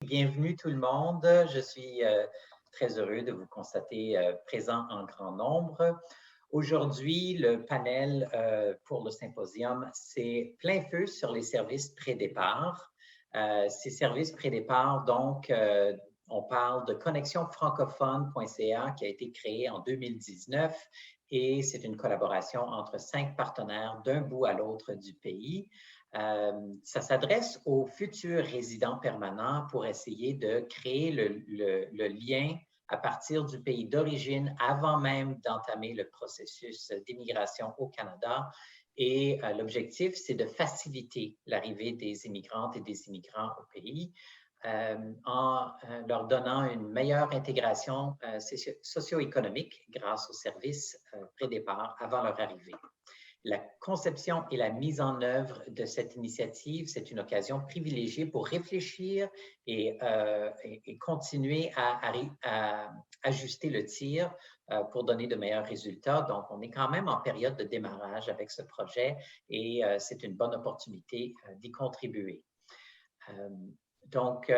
bienvenue tout le monde. Je suis très heureux de vous constater présent en grand nombre. Aujourd'hui, le panel pour le symposium, c'est plein feu sur les services pré-départ. Ces services pré-départ, donc, on parle de connexionfrancophone.ca qui a été créé en 2019 et c'est une collaboration entre 5 partenaires d'un bout à l'autre du pays. Ça s'adresse aux futurs résidents permanents pour essayer de créer le lien à partir du pays d'origine avant même d'entamer le processus d'immigration au Canada. Et l'objectif, c'est de faciliter l'arrivée des immigrantes et des immigrants au pays en leur donnant une meilleure intégration socio-économique grâce aux services pré-départ avant leur arrivée. La conception et la mise en œuvre de cette initiative, c'est une occasion privilégiée pour réfléchir et continuer à ajuster le tir pour donner de meilleurs résultats. Donc, on est quand même en période de démarrage avec ce projet et c'est une bonne opportunité d'y contribuer. Donc,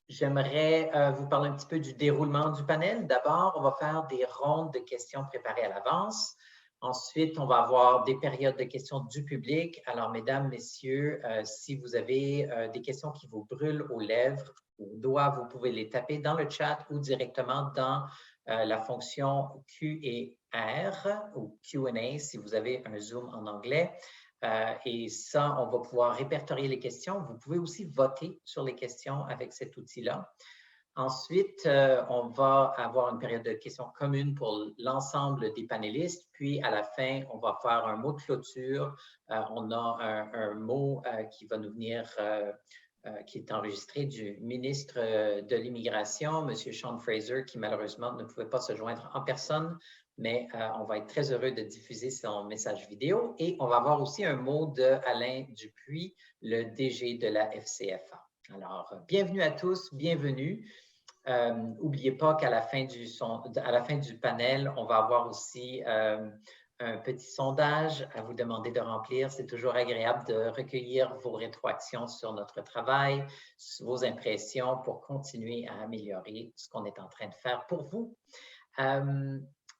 j'aimerais vous parler un petit peu du déroulement du panel. D'abord, on va faire des rondes de questions préparées à l'avance. Ensuite, on va avoir des périodes de questions du public. Alors, mesdames, messieurs, si vous avez des questions qui vous brûlent aux lèvres ou aux doigts, vous pouvez les taper dans le chat ou directement dans la fonction Q&R ou Q&A si vous avez un Zoom en anglais. Et ça, on va pouvoir répertorier les questions. Vous pouvez aussi voter sur les questions avec cet outil-là. Ensuite, on va avoir une période de questions communes pour l'ensemble des panélistes. Puis, à la fin, on va faire un mot de clôture. On a un mot qui va nous venir, qui est enregistré du ministre de l'Immigration, M. Sean Fraser, qui malheureusement ne pouvait pas se joindre en personne, mais on va être très heureux de diffuser son message vidéo. Et on va avoir aussi un mot d'Alain Dupuis, le DG de la FCFA. Alors, bienvenue à tous, bienvenue. N'oubliez pas qu'à la fin du panel, on va avoir aussi un petit sondage à vous demander de remplir. C'est toujours agréable de recueillir vos rétroactions sur notre travail, vos impressions pour continuer à améliorer ce qu'on est en train de faire pour vous.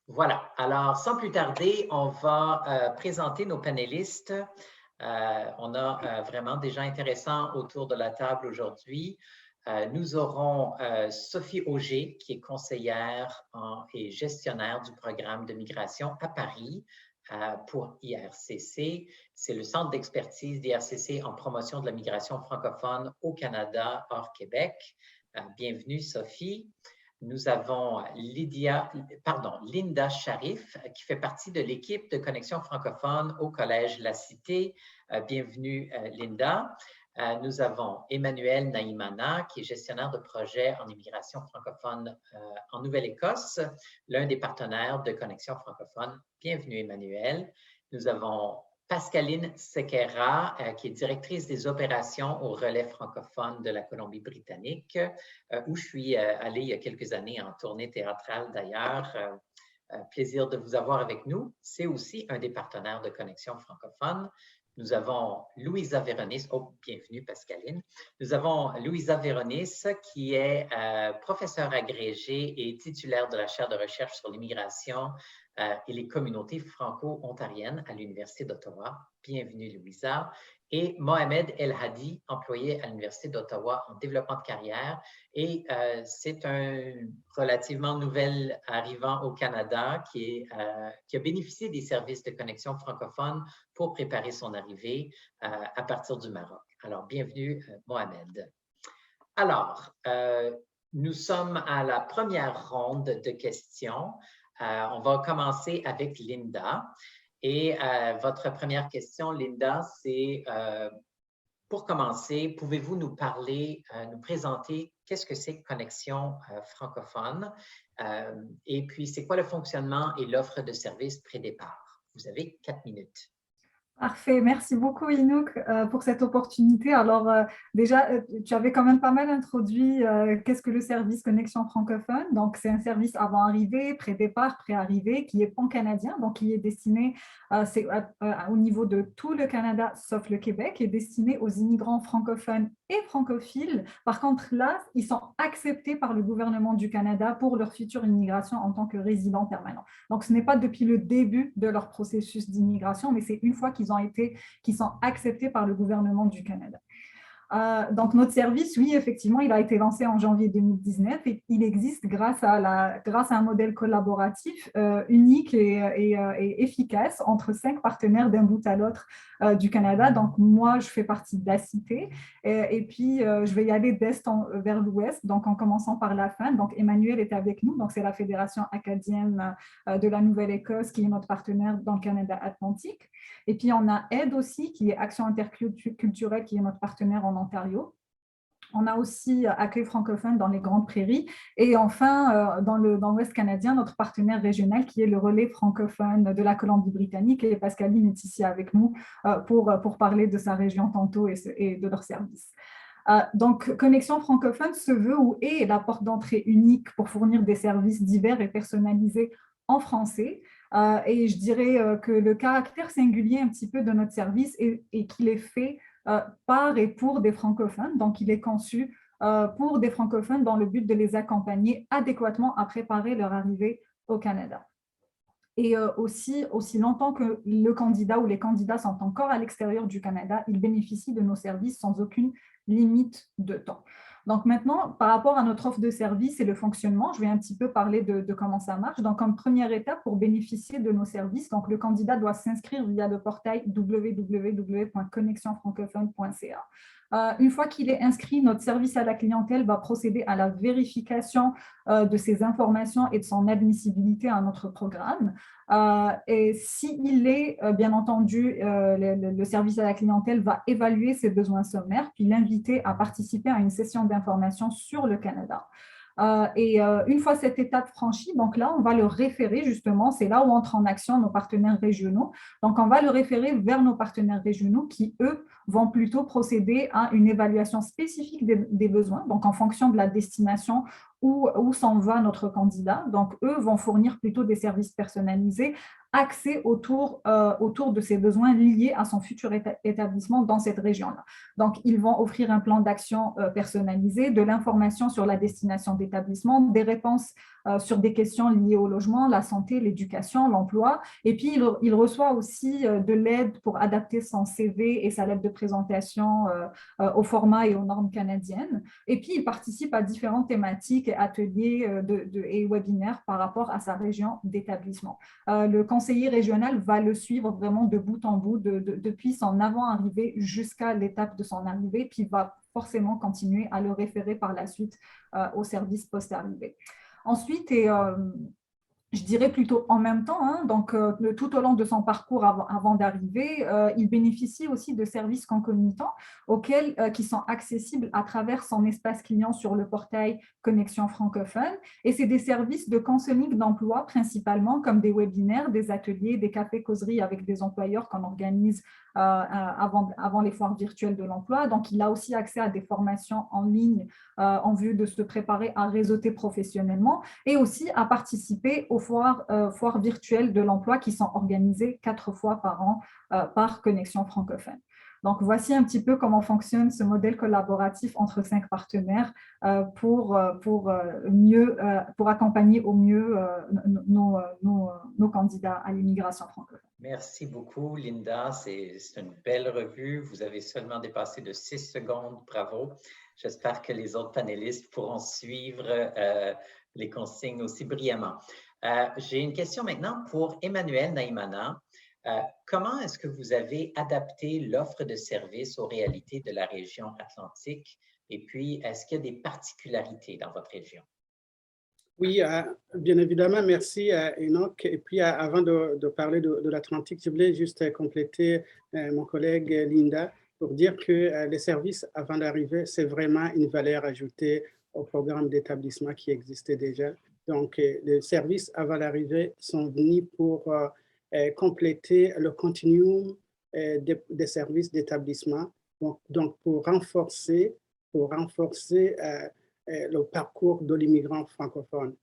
Voilà. Alors, sans plus tarder, on va présenter nos panélistes. On a vraiment des gens intéressants autour de la table aujourd'hui. Nous aurons Sophie Auger, qui est conseillère et gestionnaire du programme de migration à Paris pour IRCC. C'est le centre d'expertise d'IRCC en promotion de la migration francophone au Canada hors Québec. Bienvenue, Sophie. Nous avons Linda Sharif, qui fait partie de l'équipe de connexion francophone au Collège La Cité. Bienvenue, Linda. Nous avons Emmanuel Naïmana, qui est gestionnaire de projet en immigration francophone en Nouvelle-Écosse, l'un des partenaires de Connexion francophone. Bienvenue, Emmanuel. Nous avons Pascaline Sequeira, qui est directrice des opérations au relais francophone de la Colombie-Britannique, où je suis allée il y a quelques années en tournée théâtrale d'ailleurs. Plaisir de vous avoir avec nous. C'est aussi un des partenaires de Connexion francophone. Nous avons Louisa Véronis. Oh, bienvenue Pascaline. Nous avons Louisa Véronis qui est professeure agrégée et titulaire de la chaire de recherche sur l'immigration et les communautés franco-ontariennes à l'Université d'Ottawa. Bienvenue Louisa. Et Mohamed El Hadi, employé à l'Université d'Ottawa en développement de carrière. Et c'est un relativement nouvel arrivant au Canada qui a bénéficié des services de connexion francophone pour préparer son arrivée à partir du Maroc. Alors, bienvenue, Mohamed. Alors, nous sommes à la première ronde de questions. On va commencer avec Linda. Et votre première question, Linda, c'est pour commencer, pouvez-vous nous parler, nous présenter qu'est-ce que c'est Connexion francophone et puis c'est quoi le fonctionnement et l'offre de services pré-départ? Vous avez 4 minutes. Parfait, merci beaucoup Inouk pour cette opportunité. Alors déjà, tu avais quand même pas mal introduit qu'est-ce que le service Connexion francophone. Donc c'est un service avant arrivée, pré-départ, pré-arrivée qui est pan-canadien, donc qui est destiné au niveau de tout le Canada sauf le Québec, est destiné aux immigrants francophones et francophiles. Par contre là, ils sont acceptés par le gouvernement du Canada pour leur future immigration en tant que résidents permanents. Donc, ce n'est pas depuis le début de leur processus d'immigration, mais c'est une fois qu'ils sont acceptés par le gouvernement du Canada. Donc, notre service, oui, effectivement, il a été lancé en janvier 2019 et il existe grâce à un modèle collaboratif unique et efficace entre 5 partenaires d'un bout à l'autre du Canada. Donc, moi, je fais partie de la cité et puis je vais y aller d'est vers l'ouest, donc en commençant par la fin. Donc, Emmanuel est avec nous, donc c'est la Fédération acadienne de la Nouvelle-Écosse qui est notre partenaire dans le Canada Atlantique. Et puis, on a Aide aussi, qui est Action interculturelle, qui est notre partenaire en Ontario. On a aussi Accueil francophone dans les Grandes Prairies. Et enfin, dans l'Ouest canadien, notre partenaire régional qui est le relais francophone de la Colombie-Britannique. Et Pascaline est ici avec nous pour parler de sa région tantôt et de leur service. Donc, Connexion francophone se veut ou est la porte d'entrée unique pour fournir des services divers et personnalisés en français. Et je dirais que le caractère singulier un petit peu de notre service est qu'il est fait par et pour des francophones. Donc, il est conçu pour des francophones dans le but de les accompagner adéquatement à préparer leur arrivée au Canada. Et aussi longtemps que le candidat ou les candidats sont encore à l'extérieur du Canada, ils bénéficient de nos services sans aucune limite de temps. Donc maintenant, par rapport à notre offre de service et le fonctionnement, je vais un petit peu parler de comment ça marche. Donc, comme première étape, pour bénéficier de nos services, donc le candidat doit s'inscrire via le portail www.connexionfrancophone.ca. Une fois qu'il est inscrit, notre service à la clientèle va procéder à la vérification de ses informations et de son admissibilité à notre programme. Et s'il est, bien entendu, le service à la clientèle va évaluer ses besoins sommaires, puis l'inviter à participer à une session d'information sur le Canada. Une fois cette étape franchie, donc là, on va le référer justement, c'est là où entrent en action nos partenaires régionaux. Donc, on va le référer vers nos partenaires régionaux qui, eux, vont plutôt procéder à une évaluation spécifique des besoins, donc en fonction de la destination où s'en va notre candidat. Donc, eux vont fournir plutôt des services personnalisés axés autour de ses besoins liés à son futur établissement dans cette région-là. Donc, ils vont offrir un plan d'action personnalisé, de l'information sur la destination d'établissement, des réponses sur des questions liées au logement, la santé, l'éducation, l'emploi. Et puis, il reçoit aussi de l'aide pour adapter son CV et sa lettre de présentation au format et aux normes canadiennes. Et puis, il participe à différentes thématiques, ateliers et webinaires par rapport à sa région d'établissement. Le conseiller régional va le suivre vraiment de bout en bout, depuis son avant-arrivée jusqu'à l'étape de son arrivée, puis va forcément continuer à le référer par la suite au service post-arrivée. Ensuite, je dirais plutôt en même temps, hein, donc tout au long de son parcours avant d'arriver, il bénéficie aussi de services concomitants qui sont accessibles à travers son espace client sur le portail Connexion francophone. Et c'est des services de counseling d'emploi principalement, comme des webinaires, des ateliers, des cafés-causeries avec des employeurs qu'on organise avant les foires virtuelles de l'emploi. Donc, il a aussi accès à des formations en ligne en vue de se préparer à réseauter professionnellement et aussi à participer aux foires virtuelles de l'emploi qui sont organisées 4 fois par an par Connexion francophone. Donc, voici un petit peu comment fonctionne ce modèle collaboratif entre 5 partenaires pour accompagner au mieux nos candidats à l'immigration francophone. Merci beaucoup, Linda. C'est une belle revue. Vous avez seulement dépassé de 6 secondes. Bravo. J'espère que les autres panélistes pourront suivre les consignes aussi brillamment. J'ai une question maintenant pour Emmanuel Naïmana. Comment est-ce que vous avez adapté l'offre de services aux réalités de la région atlantique? Et puis, est-ce qu'il y a des particularités dans votre région? Oui, bien évidemment, merci Enoch. Et puis, avant de parler de l'Atlantique, je voulais juste compléter mon collègue Linda pour dire que les services avant d'arriver, c'est vraiment une valeur ajoutée au programme d'établissement qui existait déjà. Donc, les services avant l'arrivée sont venus pour compléter le continuum des services d'établissement, donc pour renforcer le parcours de l'immigrant francophone.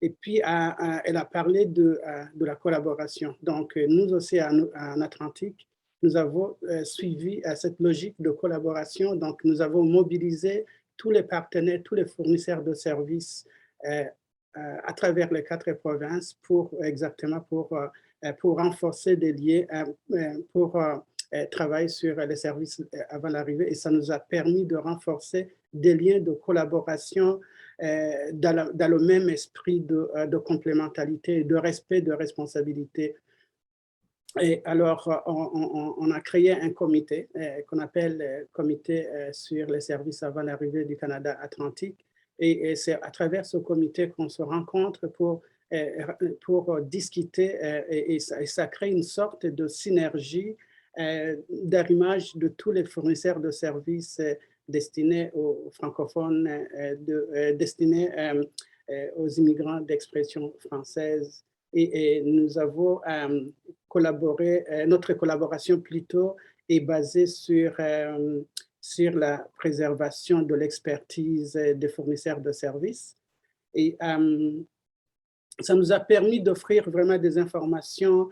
Et puis, elle a parlé de la collaboration. Donc, nous aussi, en Atlantique, nous avons suivi cette logique de collaboration. Donc, nous avons mobilisé tous les partenaires, tous les fournisseurs de services à travers les 4 provinces pour renforcer des liens, pour travailler sur les services avant l'arrivée. Et ça nous a permis de renforcer des liens de collaboration dans le même esprit de complémentarité, de respect, de responsabilité. Et alors, on a créé un comité qu'on appelle Comité sur les services avant l'arrivée du Canada Atlantique. Et c'est à travers ce comité qu'on se rencontre pour discuter et ça crée une sorte de synergie d'arrimage de tous les fournisseurs de services destinés aux francophones, destinés aux immigrants d'expression française. Et nous avons collaboré, notre collaboration plutôt est basée sur la préservation de l'expertise des fournisseurs de services. Et ça nous a permis d'offrir vraiment des informations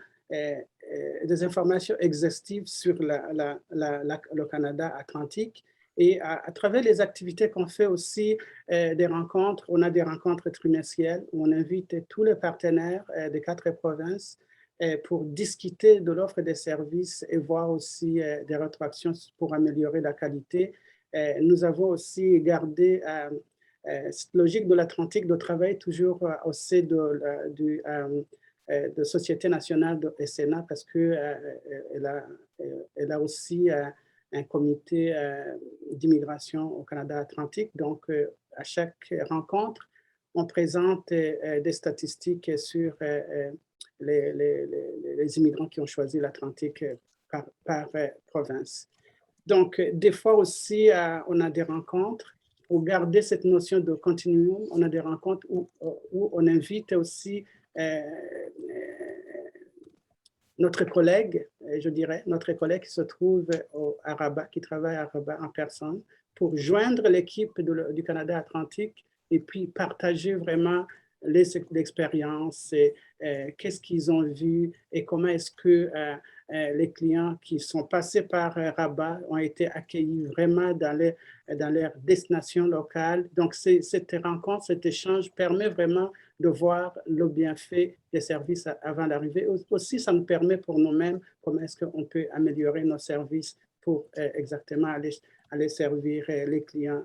exhaustives sur le Canada Atlantique. Et à travers les activités qu'on fait aussi, des rencontres, on a des rencontres trimestrielles où on invite tous les partenaires des 4 provinces pour discuter de l'offre des services et voir aussi des rétroactions pour améliorer la qualité. Nous avons aussi gardé cette logique de l'Atlantique de travailler toujours au sein de Société nationale de SNA parce qu'elle a aussi un comité d'immigration au Canada Atlantique. Donc, à chaque rencontre, on présente des statistiques sur les immigrants qui ont choisi l'Atlantique par province. Donc, des fois aussi, on a des rencontres. Pour garder cette notion de continuum, on a des rencontres où on invite aussi notre collègue qui se trouve à Rabat, qui travaille à Rabat en personne, pour joindre l'équipe du Canada Atlantique et puis partager vraiment l'expérience, qu'est-ce qu'ils ont vu et comment est-ce que les clients qui sont passés par Rabat ont été accueillis vraiment dans leur destination locale. Donc, cette rencontre, cet échange permet vraiment de voir le bienfait des services avant l'arrivée. Aussi, ça nous permet pour nous-mêmes comment est-ce qu'on peut améliorer nos services pour exactement aller servir les clients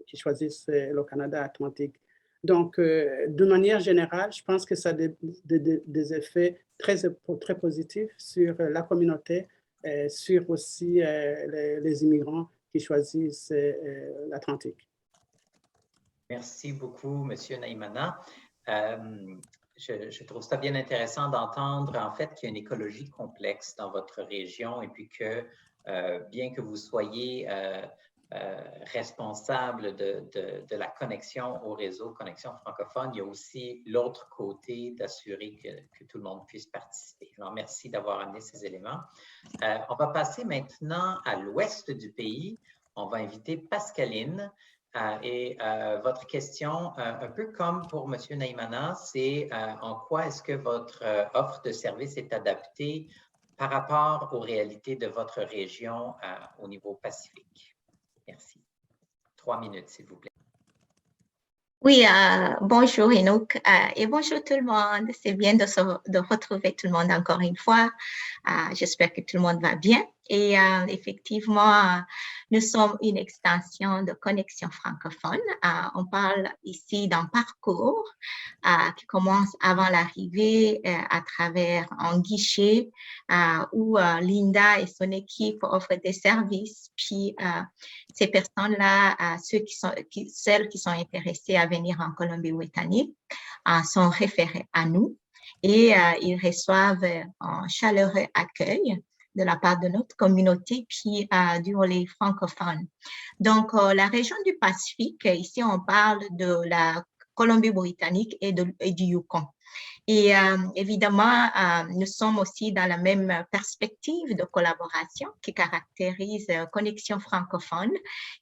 qui choisissent le Canada Atlantique. Donc, de manière générale, je pense que ça a des effets très positifs sur la communauté, sur aussi les immigrants qui choisissent l'Atlantique. Merci beaucoup, M. Naïmana. Je trouve ça bien intéressant d'entendre en fait qu'il y a une écologie complexe dans votre région et puis que bien que vous soyez responsable de la connexion au réseau Connexion francophone, il y a aussi l'autre côté d'assurer que tout le monde puisse participer. Alors, merci d'avoir amené ces éléments. On va passer maintenant à l'ouest du pays. On va inviter Pascaline. Et votre question, un peu comme pour M. Naïmana, c'est en quoi est-ce que votre offre de service est adaptée par rapport aux réalités de votre région au niveau Pacifique? Merci. 3 minutes, s'il vous plaît. Oui, bonjour Enoch et bonjour tout le monde. C'est bien de retrouver tout le monde encore une fois. J'espère que tout le monde va bien. Et effectivement, nous sommes une extension de Connexion francophone. On parle ici d'un parcours qui commence avant l'arrivée à travers un guichet où Linda et son équipe offrent des services. Puis ces personnes-là, celles qui sont intéressées à venir en Colombie-Britannique, sont référées à nous et ils reçoivent un chaleureux accueil de la part de notre communauté, puis du relais francophone. Donc, la région du Pacifique, ici, on parle de la Colombie-Britannique et du Yukon. Et évidemment, nous sommes aussi dans la même perspective de collaboration qui caractérise Connexion francophone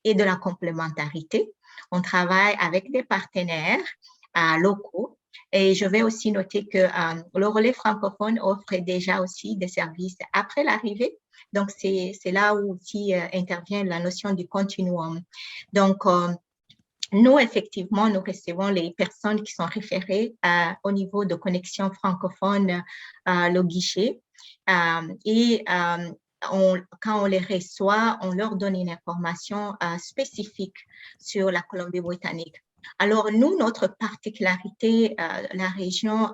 et de la complémentarité. On travaille avec des partenaires locaux. Et je vais aussi noter que le relais francophone offre déjà aussi des services après l'arrivée. Donc, c'est là où aussi intervient la notion du continuum. Donc, nous, effectivement, nous recevons les personnes qui sont référées au niveau de connexion francophone, le guichet. Et quand on les reçoit, on leur donne une information spécifique sur la Colombie-Britannique. Alors, nous, notre particularité, la région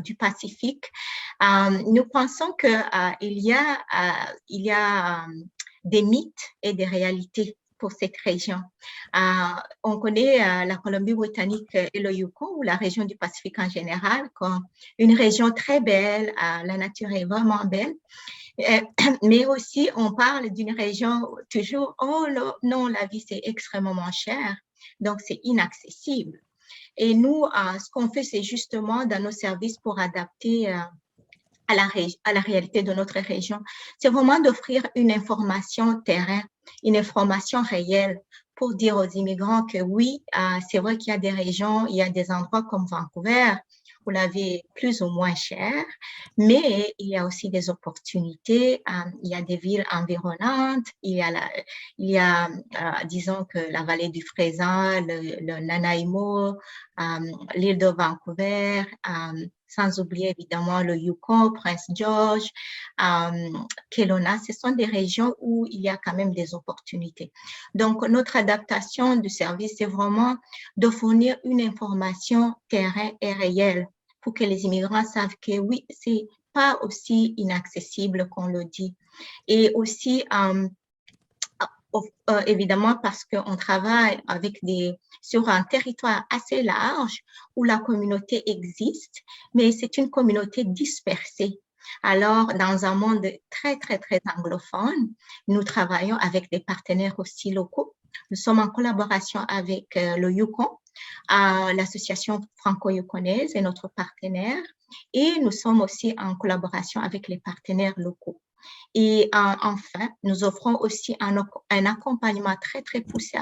du Pacifique, nous pensons qu'il y a des mythes et des réalités pour cette région. On connaît la Colombie-Britannique et le Yukon, ou la région du Pacifique en général, comme une région très belle, la nature est vraiment belle. Mais aussi, on parle d'une région toujours, oh non, la vie c'est extrêmement cher, donc c'est inaccessible. Et nous, ce qu'on fait, c'est justement dans nos services pour adapter à la réalité de notre région, c'est vraiment d'offrir une information terrain, une information réelle pour dire aux immigrants que oui, c'est vrai qu'il y a des régions, il y a des endroits comme Vancouver où la vie est plus ou moins chère, mais il y a aussi des opportunités, il y a des villes environnantes, il y a disons que la vallée du Fraser, le Nanaimo, l'île de Vancouver, sans oublier évidemment le Yukon, Prince George, Kelowna, ce sont des régions où il y a quand même des opportunités. Donc, notre adaptation du service, c'est vraiment de fournir une information terrain et réelle pour que les immigrants savent que oui, c'est pas aussi inaccessible qu'on le dit. Et aussi, évidemment, parce qu'on travaille sur un territoire assez large où la communauté existe, mais c'est une communauté dispersée. Alors, dans un monde très, très, très anglophone, nous travaillons avec des partenaires aussi locaux. Nous sommes en collaboration avec le Yukon, l'association franco-yukonaise est notre partenaire, et nous sommes aussi en collaboration avec les partenaires locaux. Et enfin, nous offrons aussi un accompagnement très, très poussé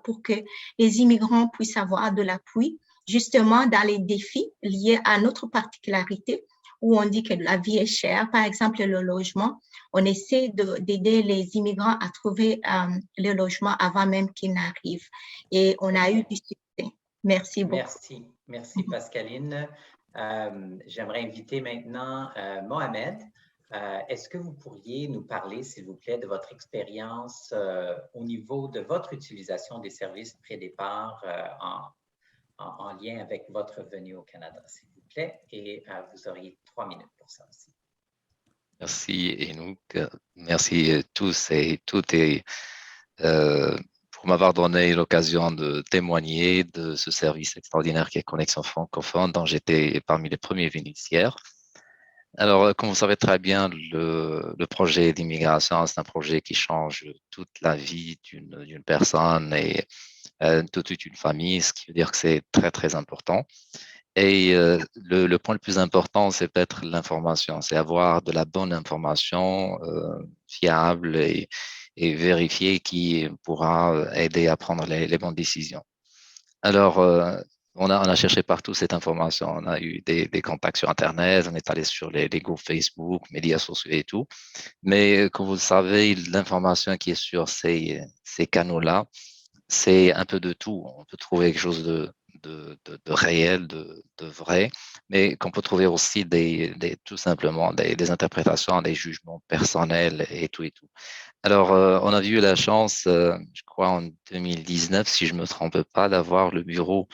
pour que les immigrants puissent avoir de l'appui, justement dans les défis liés à notre particularité, où on dit que la vie est chère. Par exemple, le logement, on essaie d'aider les immigrants à trouver le logement avant même qu'ils n'arrivent. Et on a eu du succès. Merci beaucoup. Merci Pascaline. J'aimerais inviter maintenant Mohamed. Est-ce que vous pourriez nous parler, s'il vous plaît, de votre expérience au niveau de votre utilisation des services pré-départ en lien avec votre venue au Canada, s'il vous plaît, et vous auriez 3 minutes pour ça aussi. Merci Enouk, merci tous et toutes pour m'avoir donné l'occasion de témoigner de ce service extraordinaire qui est Connexion francophone, dont j'étais parmi les premiers bénéficiaires. Alors, comme vous savez très bien, le projet d'immigration, c'est un projet qui change toute la vie d'une personne et toute une famille, ce qui veut dire que c'est très, très important. Et le point le plus important, c'est peut-être l'information, c'est avoir de la bonne information fiable et vérifiée qui pourra aider à prendre les bonnes décisions. Alors, on a cherché partout cette information. On a eu des contacts sur Internet, on est allé sur les groupes Facebook, médias sociaux et tout. Mais comme vous le savez, l'information qui est sur ces canaux-là, c'est un peu de tout. On peut trouver quelque chose de réel, de vrai, mais qu'on peut trouver aussi tout simplement des interprétations, des jugements personnels et tout et tout. Alors, on a eu la chance, je crois en 2019, si je ne me trompe pas, d'avoir le bureau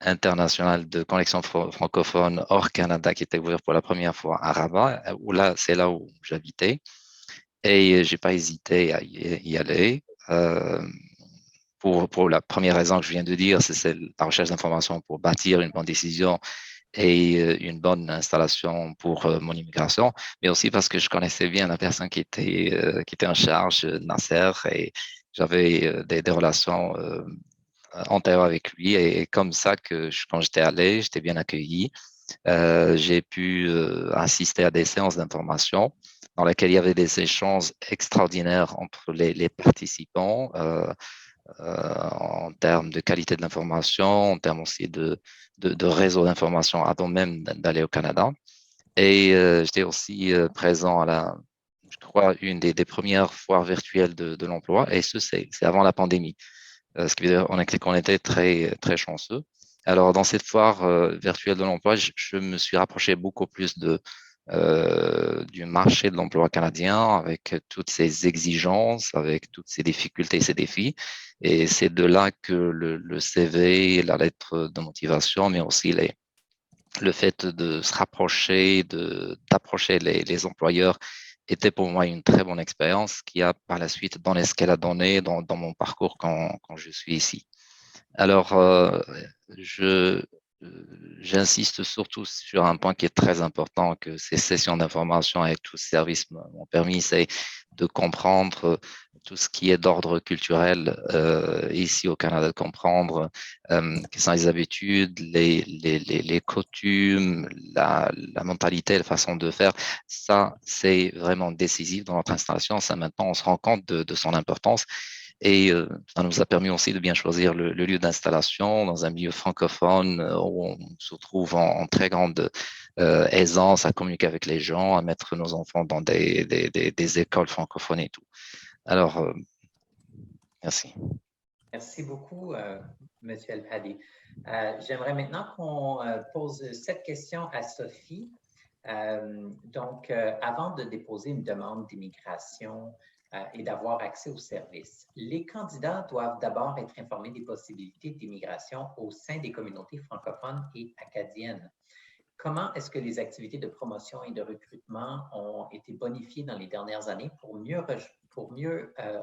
international de connexion francophone hors Canada qui était ouvert pour la première fois à Rabat, où là, c'est là où j'habitais. Et j'ai pas hésité à y aller. Pour la première raison que je viens de dire, c'est la recherche d'informations pour bâtir une bonne décision et une bonne installation pour mon immigration, mais aussi parce que je connaissais bien la personne qui était en charge, Nasser, et j'avais des relations antérieure avec lui. Et comme ça que quand j'étais allé, j'étais bien accueilli. J'ai pu assister à des séances d'information dans lesquelles il y avait des échanges extraordinaires entre les participants en termes de qualité de l'information, en termes aussi de réseau d'information avant même d'aller au Canada. Et j'étais aussi présent à je crois, une des premières foires virtuelles de l'emploi, et c'est avant la pandémie. Ce qui veut dire qu'on était très, très chanceux. Alors, dans cette foire virtuelle de l'emploi, je me suis rapproché beaucoup plus du marché de l'emploi canadien avec toutes ses exigences, avec toutes ses difficultés et ses défis. Et c'est de là que le CV, la lettre de motivation, mais aussi le fait de se rapprocher, d'approcher les employeurs était pour moi une très bonne expérience qui a par la suite donné ce qu'elle a donné dans mon parcours quand je suis ici. Alors, je, j'insiste surtout sur un point qui est très important, que ces sessions d'information avec tous ces services m'ont permis, c'est de comprendre tout ce qui est d'ordre culturel ici au Canada, de comprendre quelles sont les habitudes, les coutumes, la mentalité, la façon de faire. Ça, c'est vraiment décisif dans notre installation. Ça, maintenant, on se rend compte de son importance. Et ça nous a permis aussi de bien choisir le lieu d'installation dans un milieu francophone où on se trouve en très grande aisance à communiquer avec les gens, à mettre nos enfants dans des écoles francophones et tout. Alors, merci. Merci beaucoup, M. El-Hadi. J'aimerais maintenant qu'on pose cette question à Sophie. Donc, avant de déposer une demande d'immigration et d'avoir accès aux services, les candidats doivent d'abord être informés des possibilités d'immigration au sein des communautés francophones et acadiennes. Comment est-ce que les activités de promotion et de recrutement ont été bonifiées dans les dernières années pour mieux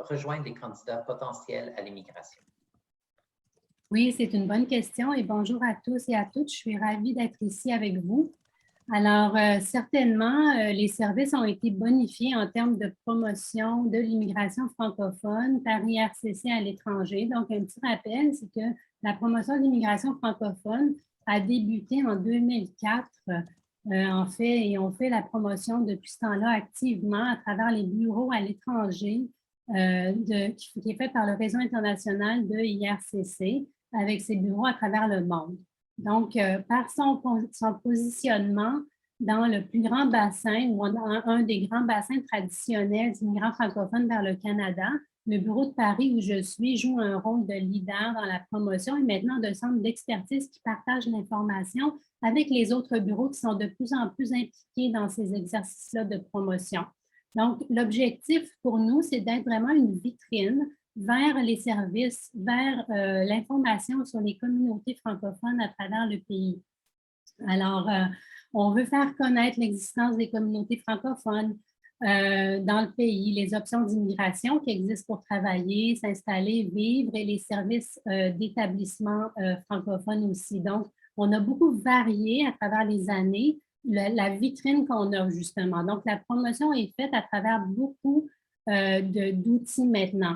rejoindre les candidats potentiels à l'immigration? Oui, c'est une bonne question et bonjour à tous et à toutes. Je suis ravie d'être ici avec vous. Alors, certainement, les services ont été bonifiés en termes de promotion de l'immigration francophone par IRCC à l'étranger. Donc, un petit rappel, c'est que la promotion de l'immigration francophone a débuté en 2004, en fait, et on fait la promotion depuis ce temps-là activement à travers les bureaux à l'étranger qui est fait par le réseau international de IRCC avec ses bureaux à travers le monde. Donc, par son positionnement dans le plus grand bassin ou un des grands bassins traditionnels d'immigrants francophones vers le Canada, le bureau de Paris où je suis joue un rôle de leader dans la promotion et maintenant de centre d'expertise qui partage l'information avec les autres bureaux qui sont de plus en plus impliqués dans ces exercices-là de promotion. Donc, l'objectif pour nous, c'est d'être vraiment une vitrine vers les services, vers l'information sur les communautés francophones à travers le pays. Alors, on veut faire connaître l'existence des communautés francophones dans le pays, les options d'immigration qui existent pour travailler, s'installer, vivre et les services d'établissement francophones aussi. Donc, on a beaucoup varié à travers les années la vitrine qu'on a justement. Donc, la promotion est faite à travers beaucoup d'outils maintenant.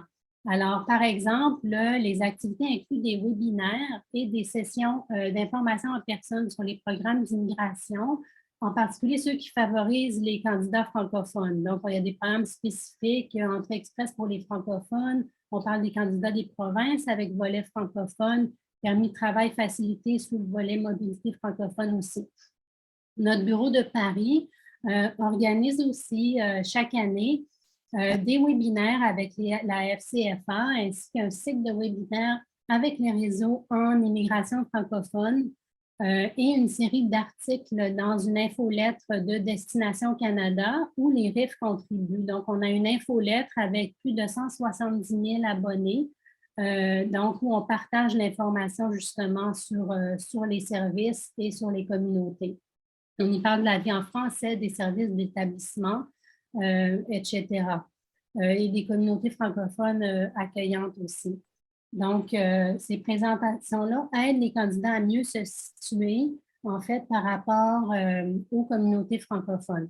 Alors, par exemple, les activités incluent des webinaires et des sessions d'information en personne sur les programmes d'immigration, en particulier ceux qui favorisent les candidats francophones. Donc, il y a des programmes spécifiques, Entrée express pour les francophones. On parle des candidats des provinces avec volet francophone, permis de travail facilité sous le volet mobilité francophone aussi. Notre bureau de Paris organise aussi chaque année des webinaires avec la FCFA ainsi qu'un cycle de webinaires avec les réseaux en immigration francophone et une série d'articles dans une infolettre de Destination Canada où les RIF contribuent. Donc, on a une infolettre avec plus de 170 000 abonnés, donc où on partage l'information justement sur les services et sur les communautés. On y parle de la vie en français, des services d'établissement, etc. Et des communautés francophones accueillantes aussi. Donc, ces présentations-là aident les candidats à mieux se situer, en fait, par rapport aux communautés francophones.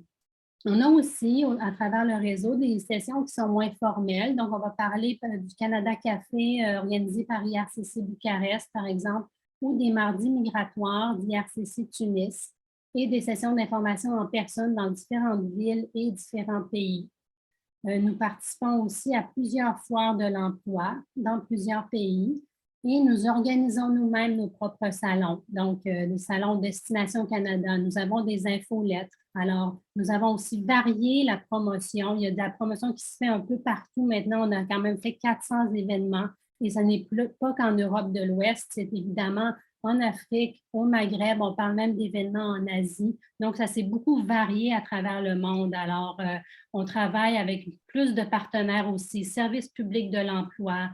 On a aussi, à travers le réseau, des sessions qui sont moins formelles. Donc, on va parler du Canada Café organisé par IRCC Bucarest, par exemple, ou des mardis migratoires d'IRCC Tunis et des sessions d'information en personne dans différentes villes et différents pays. Nous participons aussi à plusieurs foires de l'emploi dans plusieurs pays et nous organisons nous-mêmes nos propres salons, donc des salons Destination Canada. Nous avons des infolettres. Alors, nous avons aussi varié la promotion. Il y a de la promotion qui se fait un peu partout. Maintenant, on a quand même fait 400 événements et ce n'est pas qu'en Europe de l'Ouest, c'est évidemment en Afrique, au Maghreb, on parle même d'événements en Asie. Donc, ça s'est beaucoup varié à travers le monde. Alors, on travaille avec plus de partenaires aussi, services publics de l'emploi,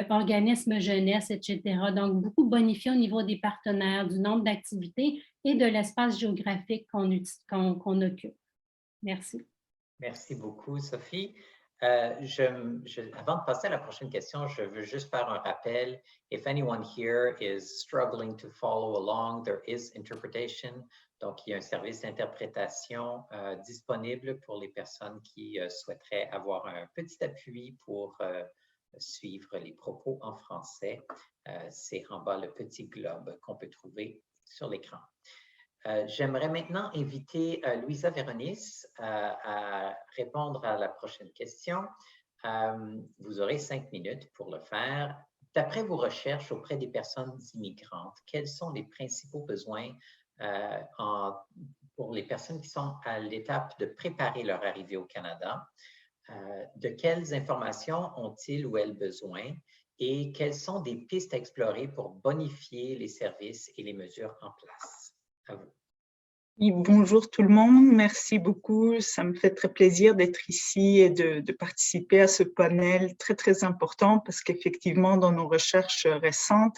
organismes jeunesse, etc. Donc, beaucoup bonifié au niveau des partenaires, du nombre d'activités et de l'espace géographique qu'on occupe. Merci. Merci beaucoup, Sophie. Avant de passer à la prochaine question, je veux juste faire un rappel. If anyone here is struggling to follow along, there is interpretation. Donc, il y a un service d'interprétation disponible pour les personnes qui souhaiteraient avoir un petit appui pour suivre les propos en français. C'est en bas le petit globe qu'on peut trouver sur l'écran. J'aimerais maintenant inviter Louisa Véronis à répondre à la prochaine question. Vous aurez 5 minutes pour le faire. D'après vos recherches auprès des personnes immigrantes, quels sont les principaux besoins pour les personnes qui sont à l'étape de préparer leur arrivée au Canada? De quelles informations ont-ils ou elles besoin? Et quelles sont des pistes à explorer pour bonifier les services et les mesures en place? À vous. Oui, bonjour tout le monde, merci beaucoup. Ça me fait très plaisir d'être ici et de participer à ce panel très important parce qu'effectivement, dans nos recherches récentes,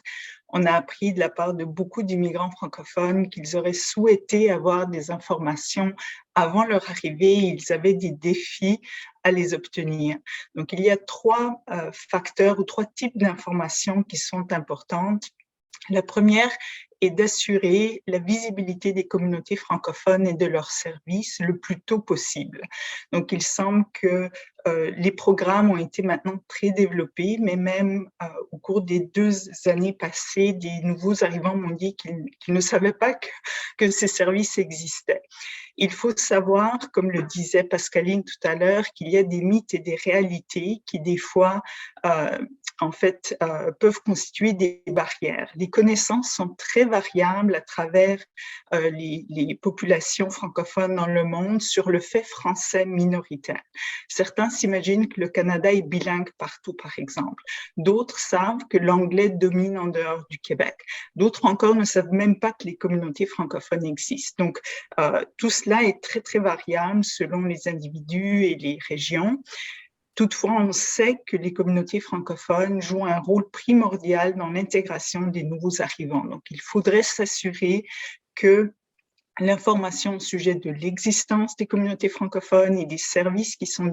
on a appris de la part de beaucoup d'immigrants francophones qu'ils auraient souhaité avoir des informations avant leur arrivée. Ils avaient des défis à les obtenir. Donc, il y a 3 facteurs ou 3 types d'informations qui sont importantes. La première est d'assurer la visibilité des communautés francophones et de leurs services le plus tôt possible. Donc, il semble que les programmes ont été maintenant très développés, mais même au cours des 2 années passées, des nouveaux arrivants m'ont dit qu'ils ne savaient pas que ces services existaient. Il faut savoir, comme le disait Pascaline tout à l'heure, qu'il y a des mythes et des réalités qui, des fois, peuvent constituer des barrières. Les connaissances sont très variables à travers les populations francophones dans le monde sur le fait français minoritaire. Certains s'imaginent que le Canada est bilingue partout, par exemple. D'autres savent que l'anglais domine en dehors du Québec. D'autres encore ne savent même pas que les communautés francophones existent. Donc, tout cela est très variable selon les individus et les régions. Toutefois, on sait que les communautés francophones jouent un rôle primordial dans l'intégration des nouveaux arrivants. Donc, il faudrait s'assurer que l'information au sujet de l'existence des communautés francophones et des services qui sont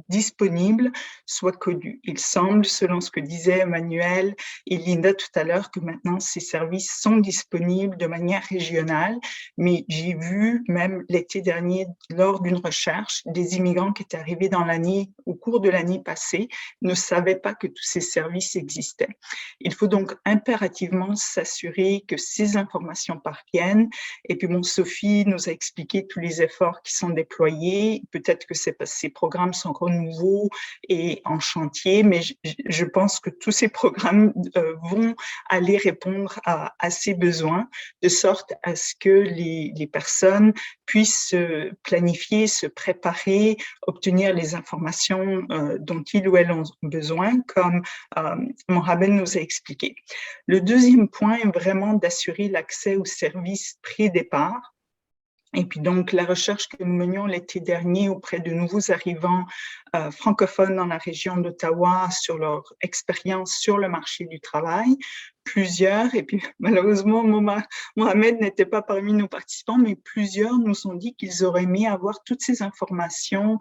disponibles soit connue. Il semble, selon ce que disaient Emmanuel et Linda tout à l'heure, que maintenant ces services sont disponibles de manière régionale, mais j'ai vu même l'été dernier, lors d'une recherche, des immigrants qui étaient arrivés dans l'année, au cours de l'année passée, ne savaient pas que tous ces services existaient. Il faut donc impérativement s'assurer que ces informations parviennent. Et puis Sophie nous a expliqué tous les efforts qui sont déployés. Peut-être que ces programmes sont encore nouveaux et en chantier, mais je pense que tous ces programmes vont aller répondre à ces besoins, de sorte à ce que les personnes puissent se planifier, se préparer, obtenir les informations dont ils ou elles ont besoin, comme Mohamed nous a expliqué. Le deuxième point est vraiment d'assurer l'accès aux services pré-départ. Et puis donc, la recherche que nous menions l'été dernier auprès de nouveaux arrivants francophones dans la région d'Ottawa sur leur expérience sur le marché du travail, plusieurs, et puis malheureusement, Mohamed n'était pas parmi nos participants, mais plusieurs nous ont dit qu'ils auraient aimé avoir toutes ces informations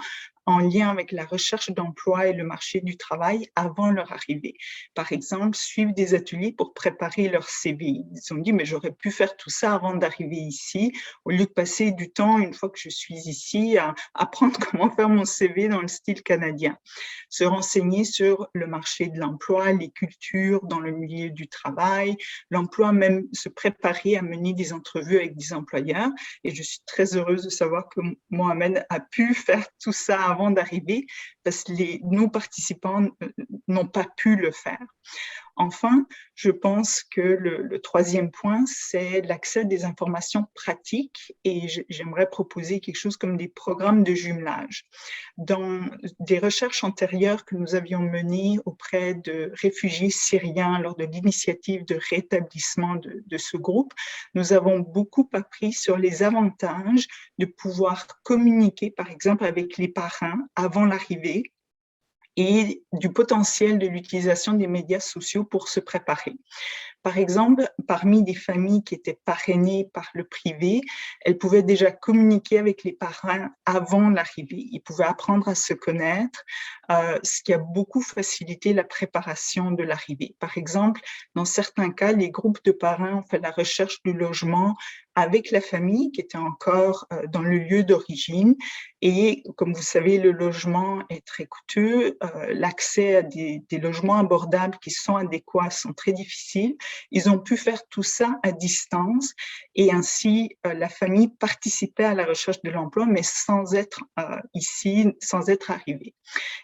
en lien avec la recherche d'emploi et le marché du travail avant leur arrivée. Par exemple, suivre des ateliers pour préparer leur CV. Ils ont dit, mais j'aurais pu faire tout ça avant d'arriver ici, au lieu de passer du temps, une fois que je suis ici, à apprendre comment faire mon CV dans le style canadien. Se renseigner sur le marché de l'emploi, les cultures dans le milieu du travail, l'emploi, même se préparer à mener des entrevues avec des employeurs. Et je suis très heureuse de savoir que Mohamed a pu faire tout ça avant d'arriver, parce que nos participants n'ont pas pu le faire. Enfin, je pense que le troisième point, c'est l'accès à des informations pratiques et j'aimerais proposer quelque chose comme des programmes de jumelage. Dans des recherches antérieures que nous avions menées auprès de réfugiés syriens lors de l'initiative de rétablissement de ce groupe, nous avons beaucoup appris sur les avantages de pouvoir communiquer, par exemple, avec les parrains avant l'arrivée, et du potentiel de l'utilisation des médias sociaux pour se préparer. Par exemple, parmi des familles qui étaient parrainées par le privé, elles pouvaient déjà communiquer avec les parrains avant l'arrivée. Ils pouvaient apprendre à se connaître, ce qui a beaucoup facilité la préparation de l'arrivée. Par exemple, dans certains cas, les groupes de parrains ont fait la recherche du logement avec la famille qui était encore dans le lieu d'origine. Et comme vous savez, le logement est très coûteux. L'accès à des logements abordables qui sont adéquats sont très difficiles. Ils ont pu faire tout ça à distance et ainsi la famille participait à la recherche de l'emploi, mais sans être ici, sans être arrivée.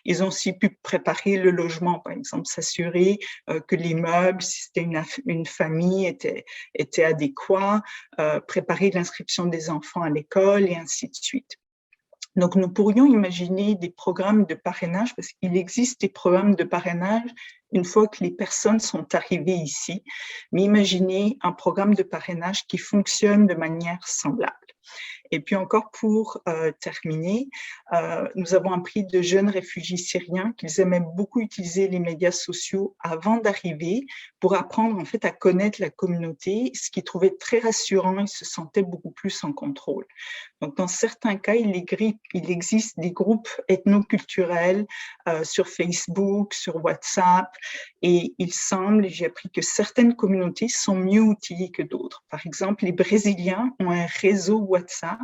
Ils ont aussi pu préparer le logement, par exemple, s'assurer que les meubles, si c'était une famille, étaient adéquats, préparer l'inscription des enfants à l'école et ainsi de suite. Donc, nous pourrions imaginer des programmes de parrainage, parce qu'il existe des programmes de parrainage une fois que les personnes sont arrivées ici, mais imaginez un programme de parrainage qui fonctionne de manière semblable. Et puis encore pour terminer, nous avons appris de jeunes réfugiés syriens qu'ils aimaient beaucoup utiliser les médias sociaux avant d'arriver pour apprendre en fait à connaître la communauté, ce qu'ils trouvaient très rassurant, ils se sentaient beaucoup plus en contrôle. Donc dans certains cas, il existe des groupes ethnoculturels sur Facebook, sur WhatsApp, et il semble, j'ai appris que certaines communautés sont mieux outillées que d'autres. Par exemple, les Brésiliens ont un réseau WhatsApp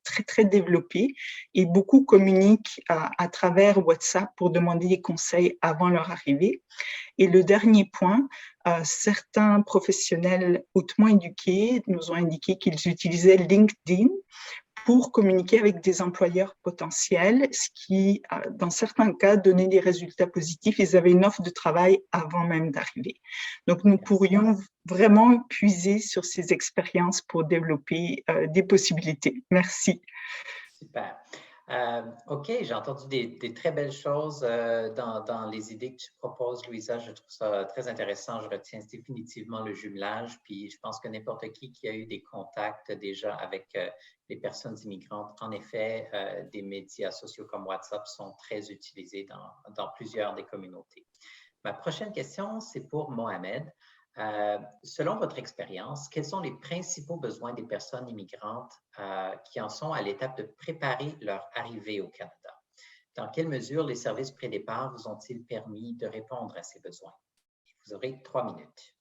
très, très développé et beaucoup communiquent à travers WhatsApp pour demander des conseils avant leur arrivée. Et le dernier point, certains professionnels hautement éduqués nous ont indiqué qu'ils utilisaient LinkedIn pour communiquer avec des employeurs potentiels, ce qui, dans certains cas, donnait des résultats positifs. Ils avaient une offre de travail avant même d'arriver. Donc, nous pourrions vraiment puiser sur ces expériences pour développer des possibilités. Merci. Super. OK, j'ai entendu des très belles choses dans les idées que tu proposes, Louisa. Je trouve ça très intéressant. Je retiens définitivement le jumelage. Puis je pense que n'importe qui a eu des contacts déjà avec les personnes immigrantes, en effet, des médias sociaux comme WhatsApp sont très utilisés dans plusieurs des communautés. Ma prochaine question, c'est pour Mohamed. Selon votre expérience, quels sont les principaux besoins des personnes immigrantes qui en sont à l'étape de préparer leur arrivée au Canada? Dans quelle mesure les services pré-départ vous ont-ils permis de répondre à ces besoins? Vous aurez 3 minutes.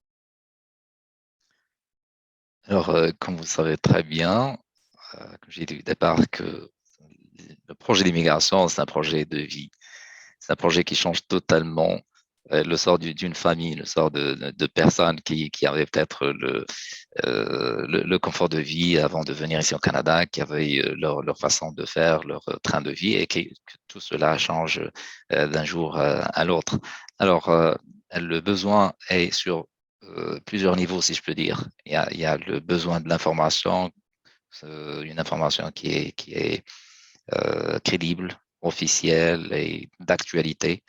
Alors, comme vous le savez très bien, comme j'ai dit au départ, que le projet d'immigration, c'est un projet de vie. C'est un projet qui change totalement le sort d'une famille, le sort de personnes qui avaient peut-être le confort de vie avant de venir ici au Canada, qui avaient leur façon de faire, leur train de vie, et que tout cela change d'un jour à l'autre. Alors, le besoin est sur plusieurs niveaux, si je peux dire. Il y a le besoin de l'information, une information qui est crédible, officielle et d'actualité.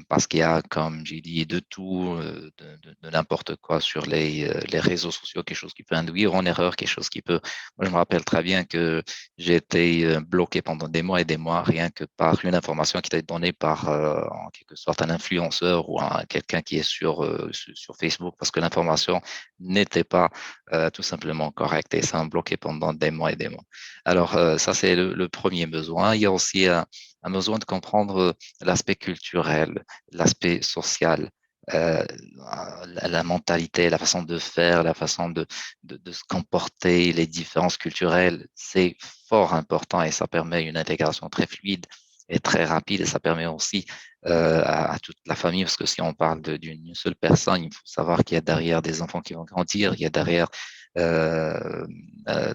Parce qu'il y a, comme j'ai dit, de tout, de n'importe quoi sur les réseaux sociaux, quelque chose qui peut induire en erreur, quelque chose qui peut… Moi, je me rappelle très bien que j'ai été bloqué pendant des mois et des mois, rien que par une information qui était donnée par, en quelque sorte, un influenceur ou quelqu'un qui est sur Facebook, parce que l'information n'était pas tout simplement correcte et ça a bloqué pendant des mois et des mois. Alors, ça, c'est le premier besoin. Il y a aussi un besoin de comprendre l'aspect culturel, l'aspect social, la mentalité, la façon de faire, la façon de se comporter, les différences culturelles, c'est fort important et ça permet une intégration très fluide et très rapide et ça permet aussi à toute la famille, parce que si on parle d'une seule personne, il faut savoir qu'il y a derrière des enfants qui vont grandir, il y a derrière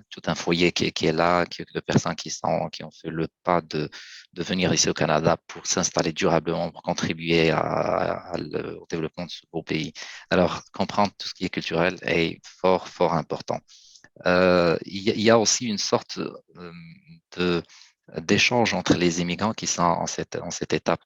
tout un foyer qui est là, de personnes qui ont fait le pas de venir ici au Canada pour s'installer durablement, pour contribuer au développement de ce beau pays. Alors, comprendre tout ce qui est culturel est fort, fort important. Il y a aussi une sorte d'échange entre les immigrants qui sont en cette étape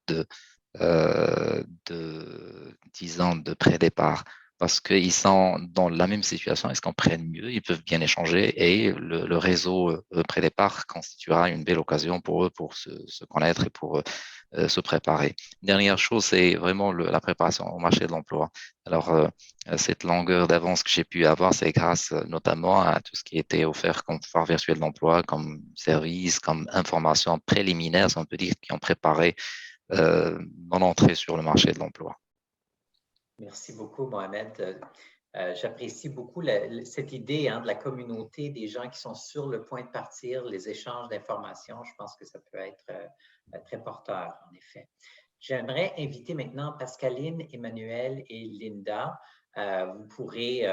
disons, de pré-départ, parce qu'ils sont dans la même situation, ils se comprennent mieux, ils peuvent bien échanger et le réseau pré-départ constituera une belle occasion pour eux pour se connaître et pour se préparer. Dernière chose, c'est vraiment la préparation au marché de l'emploi. Alors, cette longueur d'avance que j'ai pu avoir, c'est grâce notamment à tout ce qui était offert comme phare virtuel d'emploi, comme service, comme information préliminaire, si on peut dire, qui ont préparé mon entrée sur le marché de l'emploi. Merci beaucoup, Mohamed. J'apprécie beaucoup cette idée de la communauté, des gens qui sont sur le point de partir, les échanges d'informations. Je pense que ça peut être très porteur, en effet. J'aimerais inviter maintenant Pascaline, Emmanuel et Linda. Vous pourrez